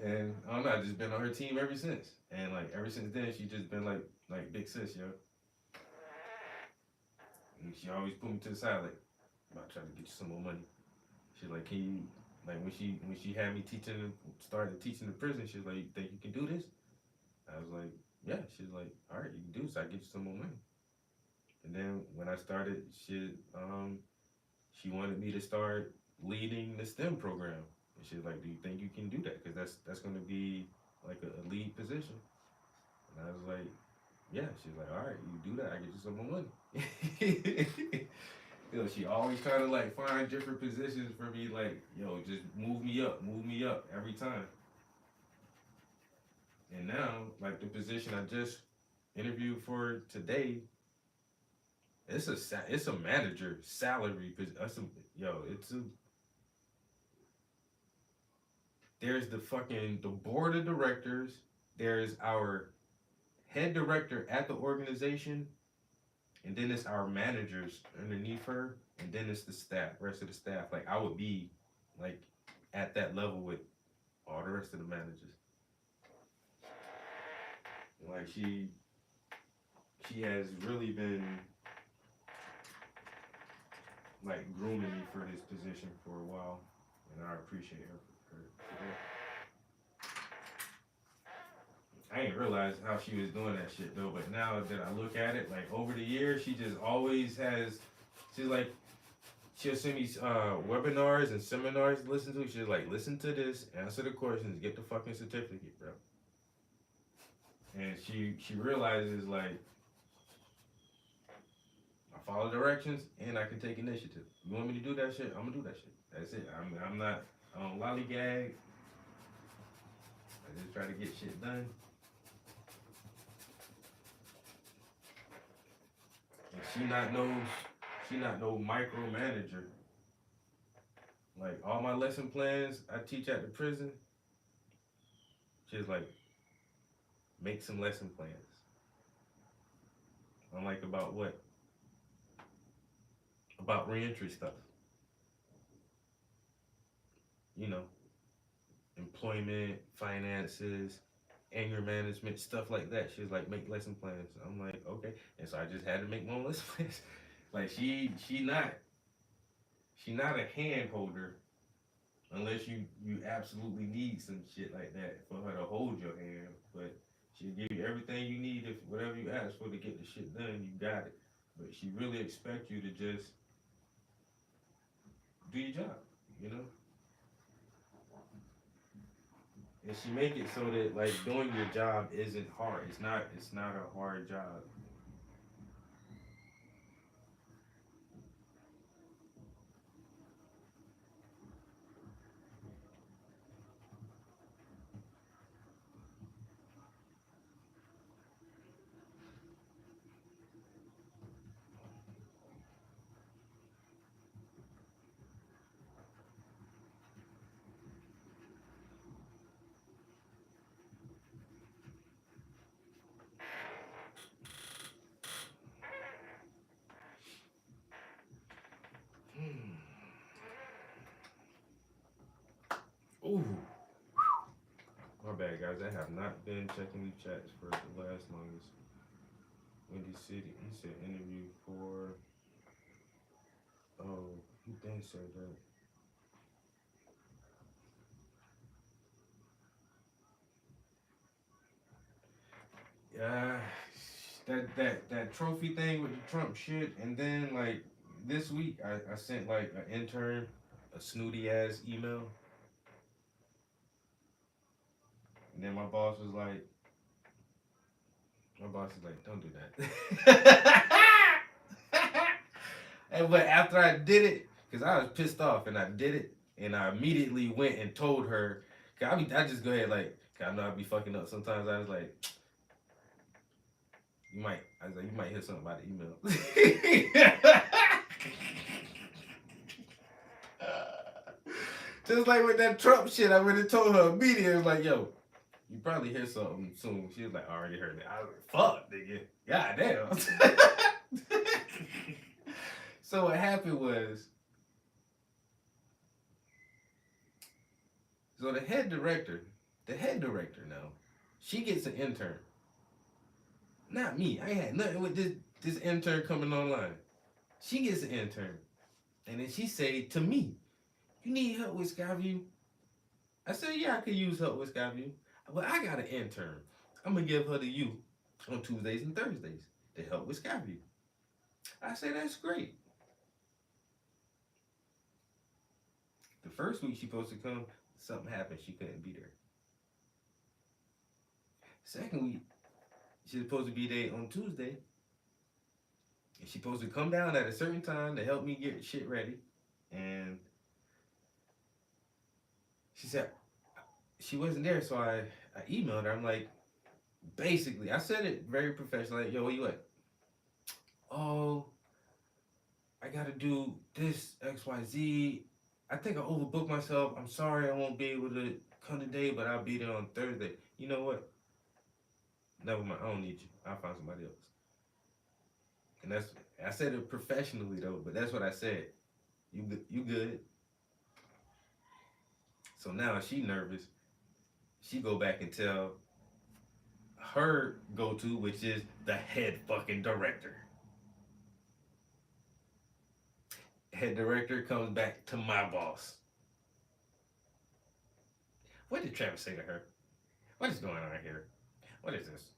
And I don't know. I just been on her team ever since, and like ever since then, she just been like big sis, yo. And she always put me to the side, like, I'm about to try to get you some more money. She's like, can you, like when she had me started teaching the prison, she was like, you think you can do this? I was like, yeah. She's like, all right, you can do this. I get you some more money. And then when I started, she wanted me to start leading the STEM program. And she's like, do you think you can do that? Because that's going to be like a lead position. And I was like, yeah. She's like, all right, you do that. I get you some more money. You know, she always trying to like find different positions for me. Like, yo, just move me up every time. And now, like the position I just interviewed for today, it's a manager salary. There's the board of directors. There's our head director at the organization, and then it's our managers underneath her, and then it's the rest of the staff. Like I would be like at that level with all the rest of the managers. Like she has really been like grooming me for this position for a while, and I appreciate her for that. I didn't realize how she was doing that shit though, but now that I look at it, like over the years, she just always has. She's like, she'll send me webinars and seminars to listen to. She's like, listen to this, answer the questions, get the fucking certificate, bro. And she realizes like I follow directions and I can take initiative. You want me to do that shit? I'm gonna do that shit. That's it. I'm not lollygag. I just try to get shit done. And she not no micromanager. Like all my lesson plans I teach at the prison, she's like, make some lesson plans. I'm like, about what? About reentry stuff. you know, employment, finances, anger management, stuff like that. She was like, make lesson plans. I'm like, okay. And so I just had to make my own lesson plans. Like she not a hand holder unless you absolutely need some shit like that for her to hold your hand. But she'll give you everything you need if whatever you ask for to get the shit done, you got it. But she really expects you to just do your job, you know? And she make it so that like doing your job isn't hard. It's not a hard job. Ooh. My bad, guys. I have not been checking the chats for the last longest. Windy City, he said interview for. Oh, who then said that? Yeah, that trophy thing with the Trump shit, and then like this week I sent like an intern a snooty ass email, and then my boss is like, don't do that. And but after I did it, cause I was pissed off, and I did it, and I immediately went and told her. I just go ahead like, 'cause I know I be fucking up sometimes. I was like, you might hear something about the email. Just like with that Trump shit, I would have told her immediately. I was like, yo, you probably hear something soon. She was like, I already heard it. I was like, fuck, nigga. God damn. So what happened was, so the head director now, she gets an intern. Not me. I ain't had nothing with this intern coming online. She gets an intern. And then she say to me, you need help with Skyview? I said, yeah, I could use help with Skyview. But I got an intern. I'm going to give her to you on Tuesdays and Thursdays to help with Skyview. I said, that's great. The first week she supposed to come, something happened. She couldn't be there. Second week, she's supposed to be there on Tuesday. And she's supposed to come down at a certain time to help me get shit ready. And she said she wasn't there, so I emailed her. I'm like, basically, I said it very professional. Like, yo, where you at? Oh, I gotta do this XYZ. I think I overbooked myself. I'm sorry I won't be able to come today, but I'll be there on Thursday. You know what? Never mind. I don't need you. I'll find somebody else. And I said it professionally though, but that's what I said. You good? So now she nervous. She go back and tell her go-to, which is the head fucking director. Head director comes back to my boss. What did Travis say to her? What is going on here? What is this?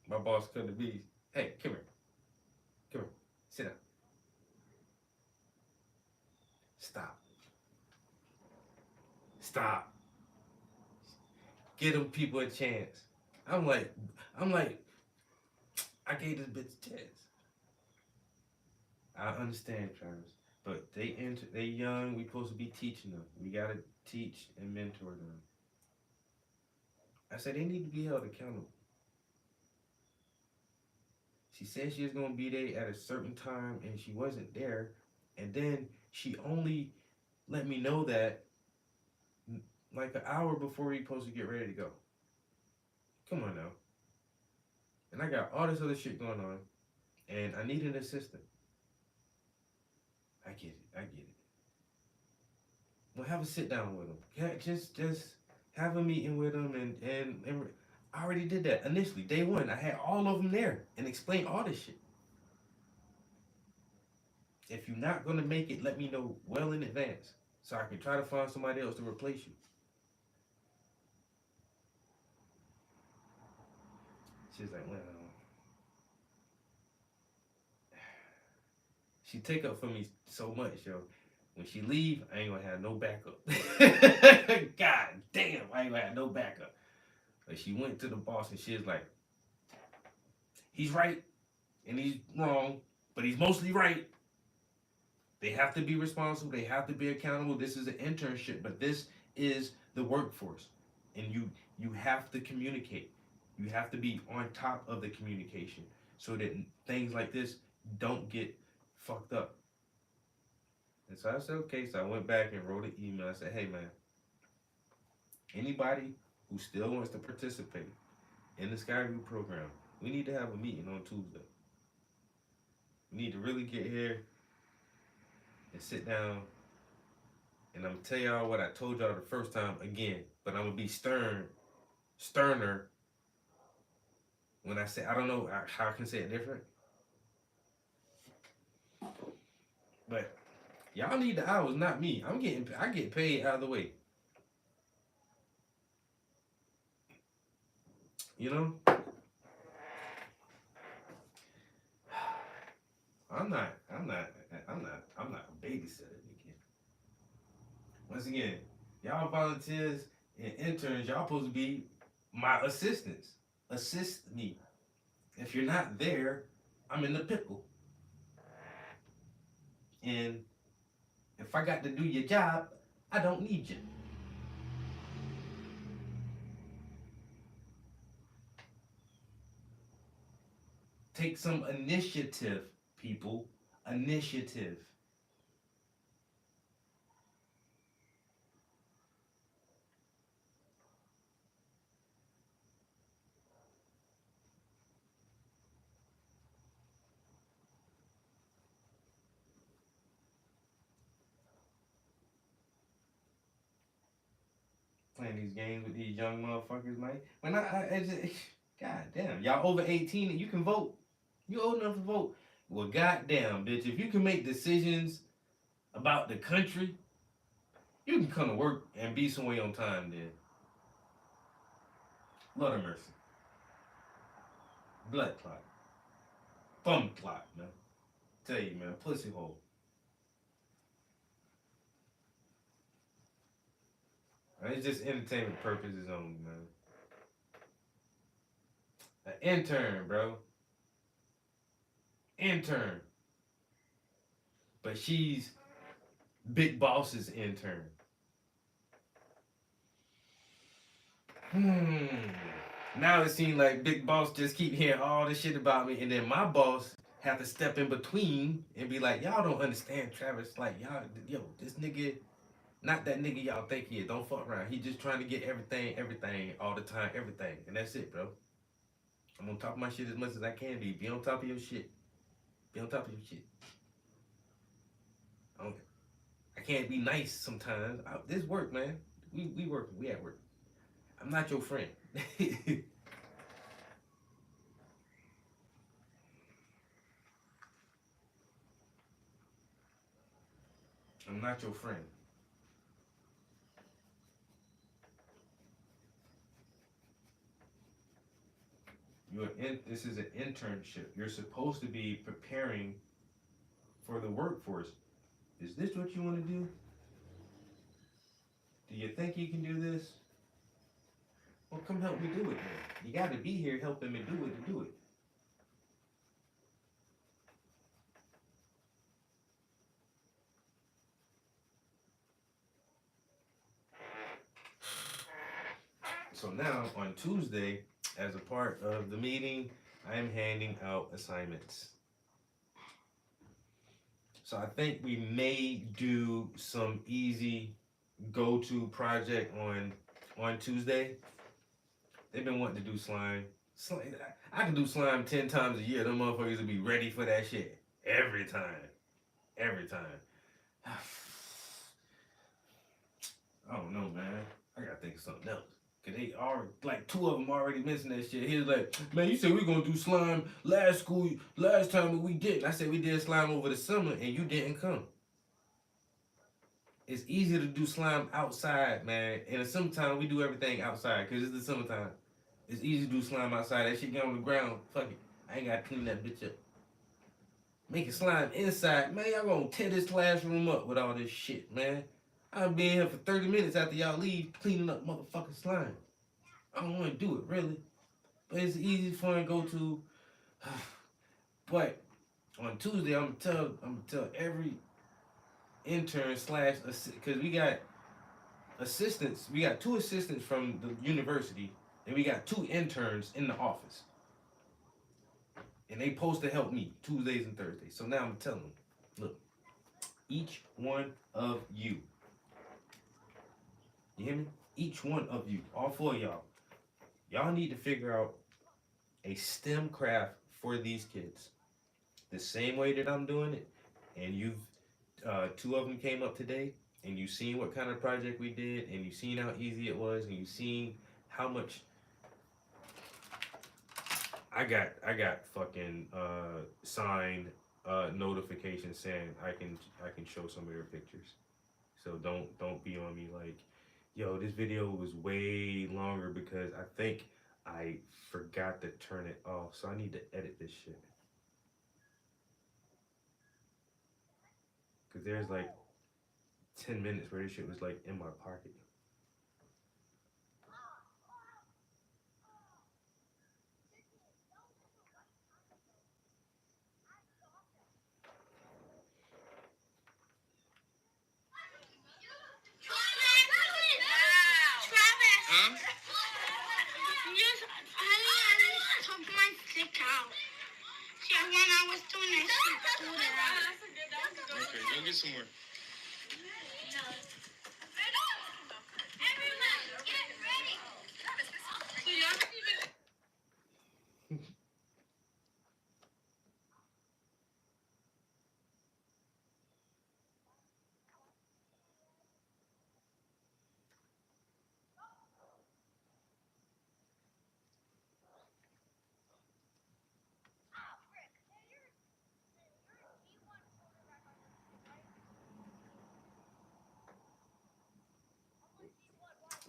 My boss couldn't be. Hey, come here. Come here. Sit down. Stop. Give them people a chance. I'm like, I gave this bitch a chance. I understand, Travis, but they young. We supposed to be teaching them. We gotta teach and mentor them. I said they need to be held accountable. She said she was gonna be there at a certain time, and she wasn't there. And then she only let me know that like an hour before we supposed to get ready to go. Come on now. And I got all this other shit going on, and I need an assistant. I get it. Well, have a sit down with them. Yeah, just have a meeting with them, and I already did that initially. Day one, I had all of them there and explained all this shit. If you're not gonna make it, let me know well in advance so I can try to find somebody else to replace you. She's like, well, she take up for me so much, yo. When she leave, I ain't gonna have no backup. God damn, I ain't gonna have no backup. But she went to the boss and she was like, he's right and he's wrong, but he's mostly right. They have to be responsible. They have to be accountable. This is an internship, but this is the workforce, and you have to communicate. You have to be on top of the communication so that things like this don't get fucked up. And so I said, okay. So I went back and wrote an email. I said, hey man, anybody who still wants to participate in the Skyview program, we need to have a meeting on Tuesday. We need to really get here and sit down, and I'm gonna tell y'all what I told y'all the first time again, but I'm gonna be sterner when I say, I don't know how I can say it different, but y'all need the hours, not me. I get paid out of the way. You know? I'm not a babysitter again. Once again, y'all volunteers and interns, y'all supposed to be my assistants. Assist me. If you're not there, I'm in the pickle. And if I got to do your job, I don't need you. Take some initiative, people. Initiative. Playing these games with these young motherfuckers, man. When I just, god damn, y'all over 18 and you can vote. You old enough to vote. Well, goddamn, bitch, if you can make decisions about the country, you can come to work and be somewhere on time then. Lord of mercy. Blood clot. Bum clot, man. Tell you, man, pussy hole. It's just entertainment purposes only, man. An intern, bro. Intern. But she's Big Boss's intern. Now it seems like Big Boss just keep hearing all this shit about me, and then my boss have to step in between and be like, y'all don't understand Travis. Like, y'all, yo, this nigga, not that nigga y'all think he is. Don't fuck around. He just trying to get everything, all the time, everything. And that's it, bro. I'm on top of my shit as much as I can be. Be on top of your shit. Be on top of your shit. I can't be nice sometimes. This work, man. We working. We at work. I'm not your friend. I'm not your friend. This is an internship. You're supposed to be preparing for the workforce. Is this what you want to do? Do you think you can do this? Well, come help me do it, man. You got to be here helping me do it to do it. So now on Tuesday, as a part of the meeting, I am handing out assignments. So I think we may do some easy go-to project on Tuesday. They've been wanting to do slime. I can do slime 10 times a year. Them motherfuckers will be ready for that shit every time. Every time. I don't know, man. I gotta think of something else. Cause they already, like 2 of them already mentioned that shit. He was like, man, you said we gonna do slime last time we didn't. I said we did slime over the summer and you didn't come. It's easier to do slime outside, man. In the summertime, we do everything outside because it's the summertime. It's easy to do slime outside. That shit get on the ground. Fuck it. I ain't gotta clean that bitch up. Making slime inside. Man, y'all gonna tear this classroom up with all this shit, man. I'll be in here for 30 minutes after y'all leave cleaning up motherfucking slime. I don't want to do it, really. But it's easy for me to go to. But on Tuesday, I'm gonna tell every intern slash because we got assistants. We got 2 assistants from the university, and we got 2 interns in the office. And they supposed to help me Tuesdays and Thursdays. So now I'm telling them, look, each one of you. You hear me? Each one of you, all 4 of y'all. Y'all need to figure out a STEM craft for these kids. The same way that I'm doing it. And you've 2 of them came up today, and you've seen what kind of project we did, and you've seen how easy it was, and you've seen how much I got fucking signed notifications saying I can show some of your pictures. So don't be on me like, yo, this video was way longer because I think I forgot to turn it off. So I need to edit this shit. Cause there's like 10 minutes where this shit was like in my pocket. Huh? Just, I took my stick out. See, when I was doing it, she pulled it out. Okay, go get some more. Everyone, get ready. So y'all can even...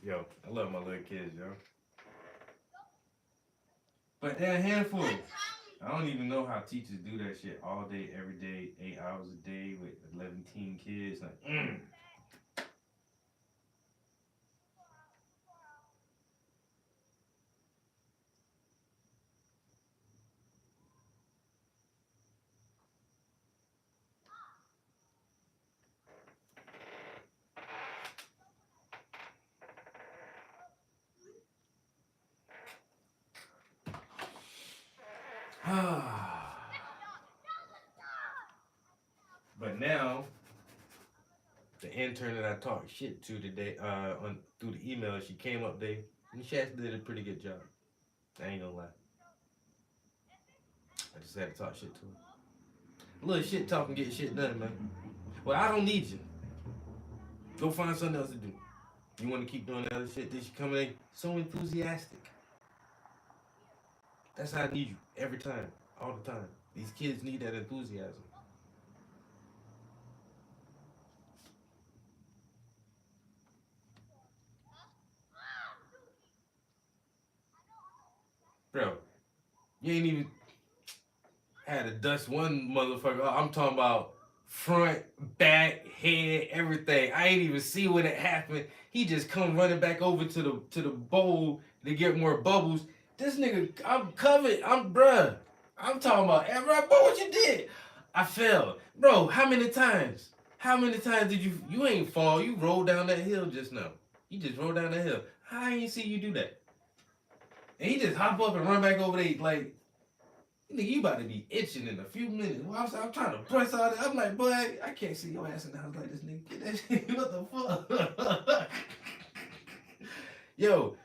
Yo, I love my little kids, yo. But they're a handful. I don't even know how teachers do that shit all day, every day, 8 hours a day with 11 teen kids. Like, But now, the intern that I talked shit to today, through the email, she came up there and she actually did a pretty good job. I ain't gonna lie. I just had to talk shit to her. A little shit talking, get shit done, man. Well, I don't need you. Go find something else to do. You want to keep doing that other shit? Then she come in so enthusiastic. That's how I need you every time, all the time. These kids need that enthusiasm. Bro, you ain't even had to dust one motherfucker. I'm talking about front, back, head, everything. I ain't even see when it happened. He just come running back over to the bowl to get more bubbles. This nigga, I'm covered. I'm talking about, hey, bro, what you did? I fell. Bro, how many times? How many times did you ain't fall. You rolled down that hill just now. You just rolled down that hill. I ain't see you do that. And he just hop up and run back over there like, nigga, you about to be itching in a few minutes. Well, I'm trying to press out. I'm like, boy, I can't see your ass in the house like this, nigga. Get that shit. What the fuck? Yo,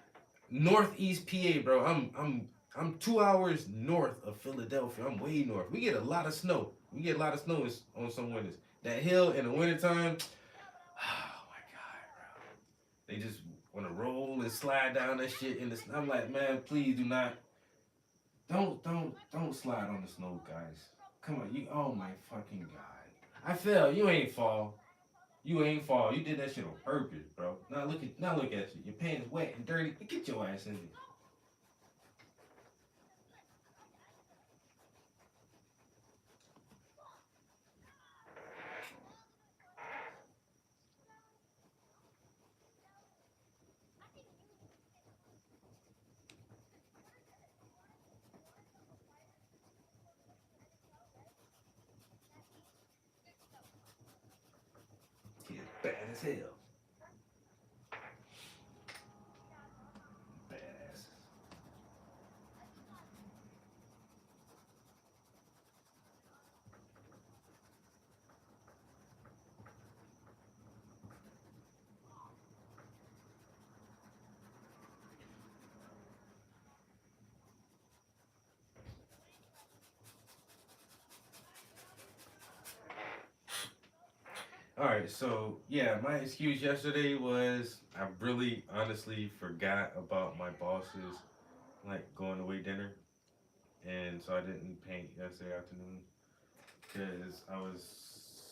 Northeast PA, bro. I'm 2 hours north of Philadelphia. I'm way north. We get a lot of snow. We get a lot of snow on some winters. That hill in the wintertime. Oh my God, bro. They just want to roll and slide down that shit in the snow. I'm like, man, please do not. Don't slide on the snow, guys. Come on, you. Oh my fucking god! I fell. You ain't fall. You ain't fall. You did that shit on purpose, bro. Now look at you. Your pants wet and dirty. Get your ass in there. He is bad as hell. Badass. All right, so yeah, my excuse yesterday was I really honestly forgot about my boss's like going away dinner, and so I didn't paint yesterday afternoon because I was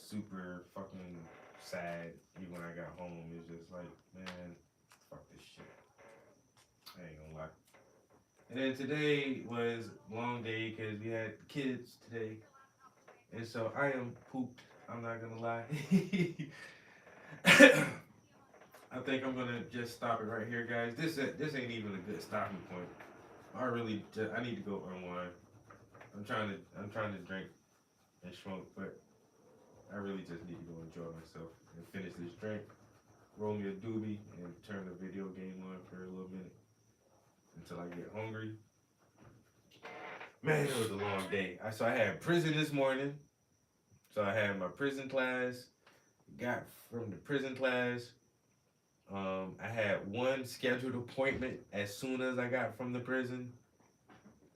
super fucking sad even when I got home. It's just like, man, fuck this shit. I ain't gonna lie. And then today was a long day because we had kids today, and so I am pooped. I'm not gonna lie. I think I'm gonna just stop it right here, guys. This ain't even a good stopping point. I need to go unwind. I'm trying to drink and smoke, but I really just need to go enjoy myself and finish this drink, roll me a doobie, and turn the video game on for a little minute until I get hungry. Man, it was a long day. So I had prison this morning. So I had my prison class, got from the prison class. I had one scheduled appointment as soon as I got from the prison.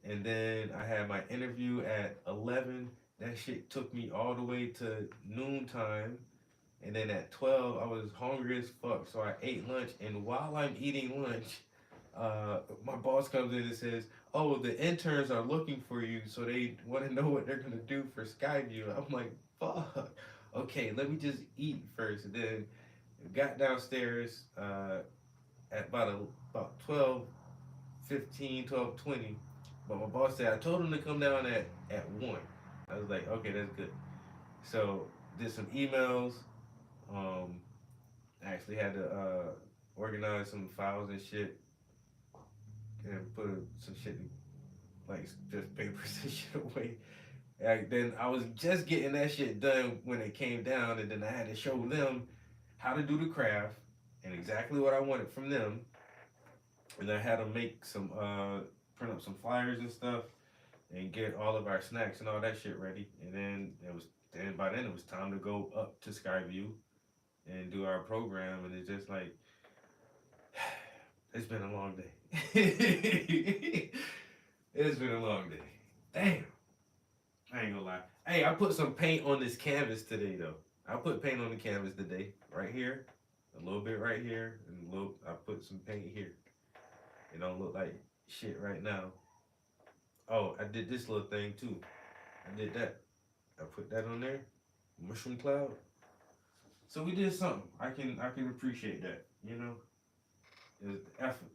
And then I had my interview at 11. That shit took me all the way to noontime. And then at 12, I was hungry as fuck. So I ate lunch. And while I'm eating lunch, my boss comes in and says, oh, the interns are looking for you. So they want to know what they're going to do for Skyview. I'm like, fuck. Okay, let me just eat first. And then got downstairs at about 12:15, 12:20. But my boss said, I told him to come down at 1. I was like, okay, that's good. So did some emails. Actually had to organize some files and shit. And put some shit, like just papers and shit away. And then I was just getting that shit done when it came down, and then I had to show them how to do the craft and exactly what I wanted from them. And I had to make some, print up some flyers and stuff, and get all of our snacks and all that shit ready. And then by then it was time to go up to Skyview and do our program. And it's just like, it's been a long day. It's been a long day. Damn. I ain't gonna lie. Hey, I put some paint on this canvas today, though. I put paint on the canvas today. Right here. A little bit right here. And I put some paint here. It don't look like shit right now. Oh, I did this little thing, too. I did that. I put that on there. Mushroom cloud. So we did something. I can appreciate that, you know? It was the effort.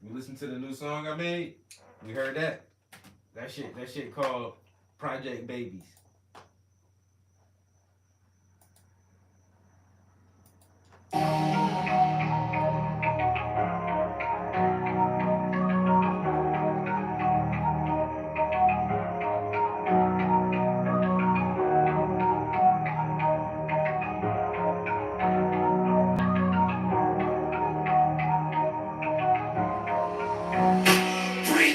We listened to the new song I made. We heard that. That shit called Project Babies.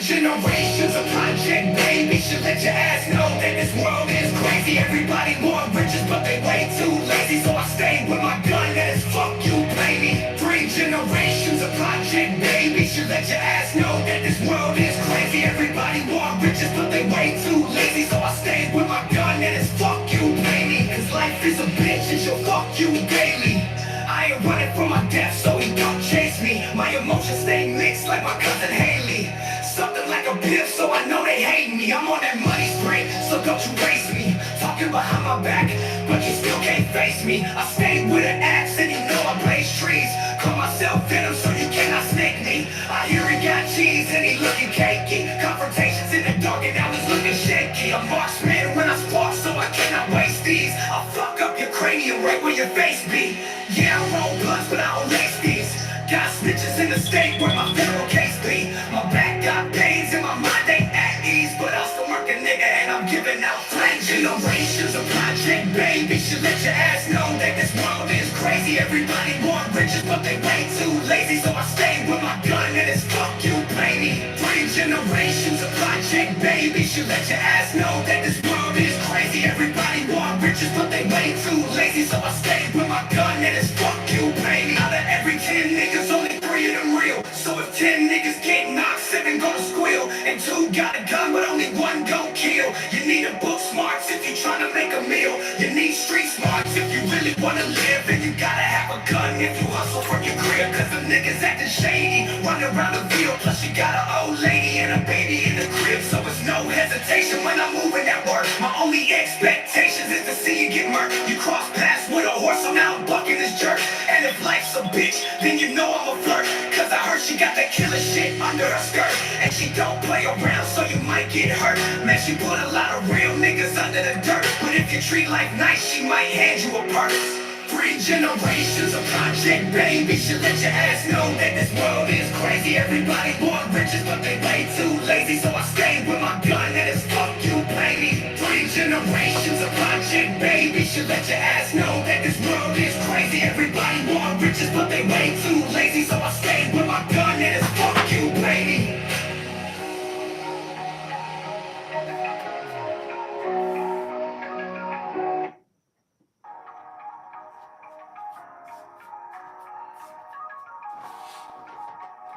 Generations of Project Baby should let your ass know that this world is crazy. Everybody want riches, but they way too lazy. So I stay with my gun, that is fuck you, baby. 3 generations of Project Baby should let your ass know that this world is crazy. Everybody want riches, but they way too lazy. So I stay with my gun, that is fuck you, baby. Cause life is a bitch and she'll fuck you daily. I ain't running from my death, so he don't chase me. My emotions stay mixed like my cousin Haley. Something like a biff, so I know they hate me. I'm on that money spree, so don't you waste me. Talking behind my back, but you still can't face me. I stay with an axe, and you know I blaze trees. Call myself Venom, so you cannot snake me. I hear he got cheese, and he looking cakey. Confrontations in the dark, and I was looking shaky. I'm marksman when I spark, so I cannot waste these. I'll fuck up your cranium right where your face be. Yeah, I roll blunts, but I don't lace these. Got snitches in the state where my federal case be. My back got pains and my mind ain't at ease. But I'll still work a nigga and I'm giving out flames. Generations of project baby should let your ass know that this world is crazy. Everybody want riches but they way too lazy. So I stay with my gun and it's fuck you, baby. 3 generations of project baby should let your ass know that this world is crazy. Everybody want riches but they way too lazy. So I stay with my gun and it's fuck you, baby. Out of every 10 niggas, only 3 of them real. So if 10 niggas get knocked, 7 gonna squeal. And 2 got a gun, but only 1 gon' kill. You need a book smarts if you tryna make a meal. You need street smarts if you really wanna live. And you gotta have a gun if you hustle from your crib. Cause the niggas acting shady, running around the field. Plus you got an old lady and a baby in the crib. So it's no hesitation when I'm moving at work. My only expectations is to see you get murked. You cross paths with a horse, so now I'm bucking this jerk. And if life's a bitch, then you know I'm a flirt. Cause I heard she got that killer shit under her skirt. And she don't play around, so you might get hurt. Man, she put a lot of real niggas under the dirt. But if you treat life nice, she might hand you a purse. 3 generations of project baby should let your ass know that this world is crazy. Everybody want riches, but they way too lazy. So I stay with my gun and it's fuck you, baby. 3 generations of project baby should let your ass know that this world is crazy. Everybody want riches, but they way too lazy. So I stay with my gun and it's fuck you, baby.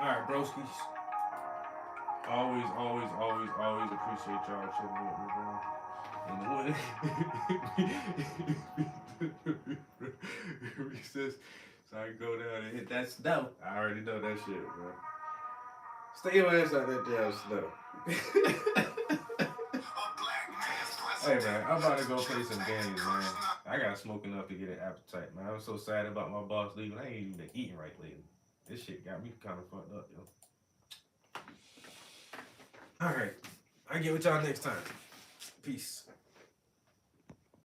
Alright, broskies. Always appreciate y'all chilling with me, bro. And the recess, so I can go down and hit that snow. I already know that shit, bro. Stay your ass out that damn snow. Hey man, I'm about to go play some games, man. I gotta smoke enough to get an appetite, man. I'm so sad about my boss leaving. I ain't even been eating right lately. This shit got me kind of fucked up, yo. Alright, I'll get with y'all next time. Peace.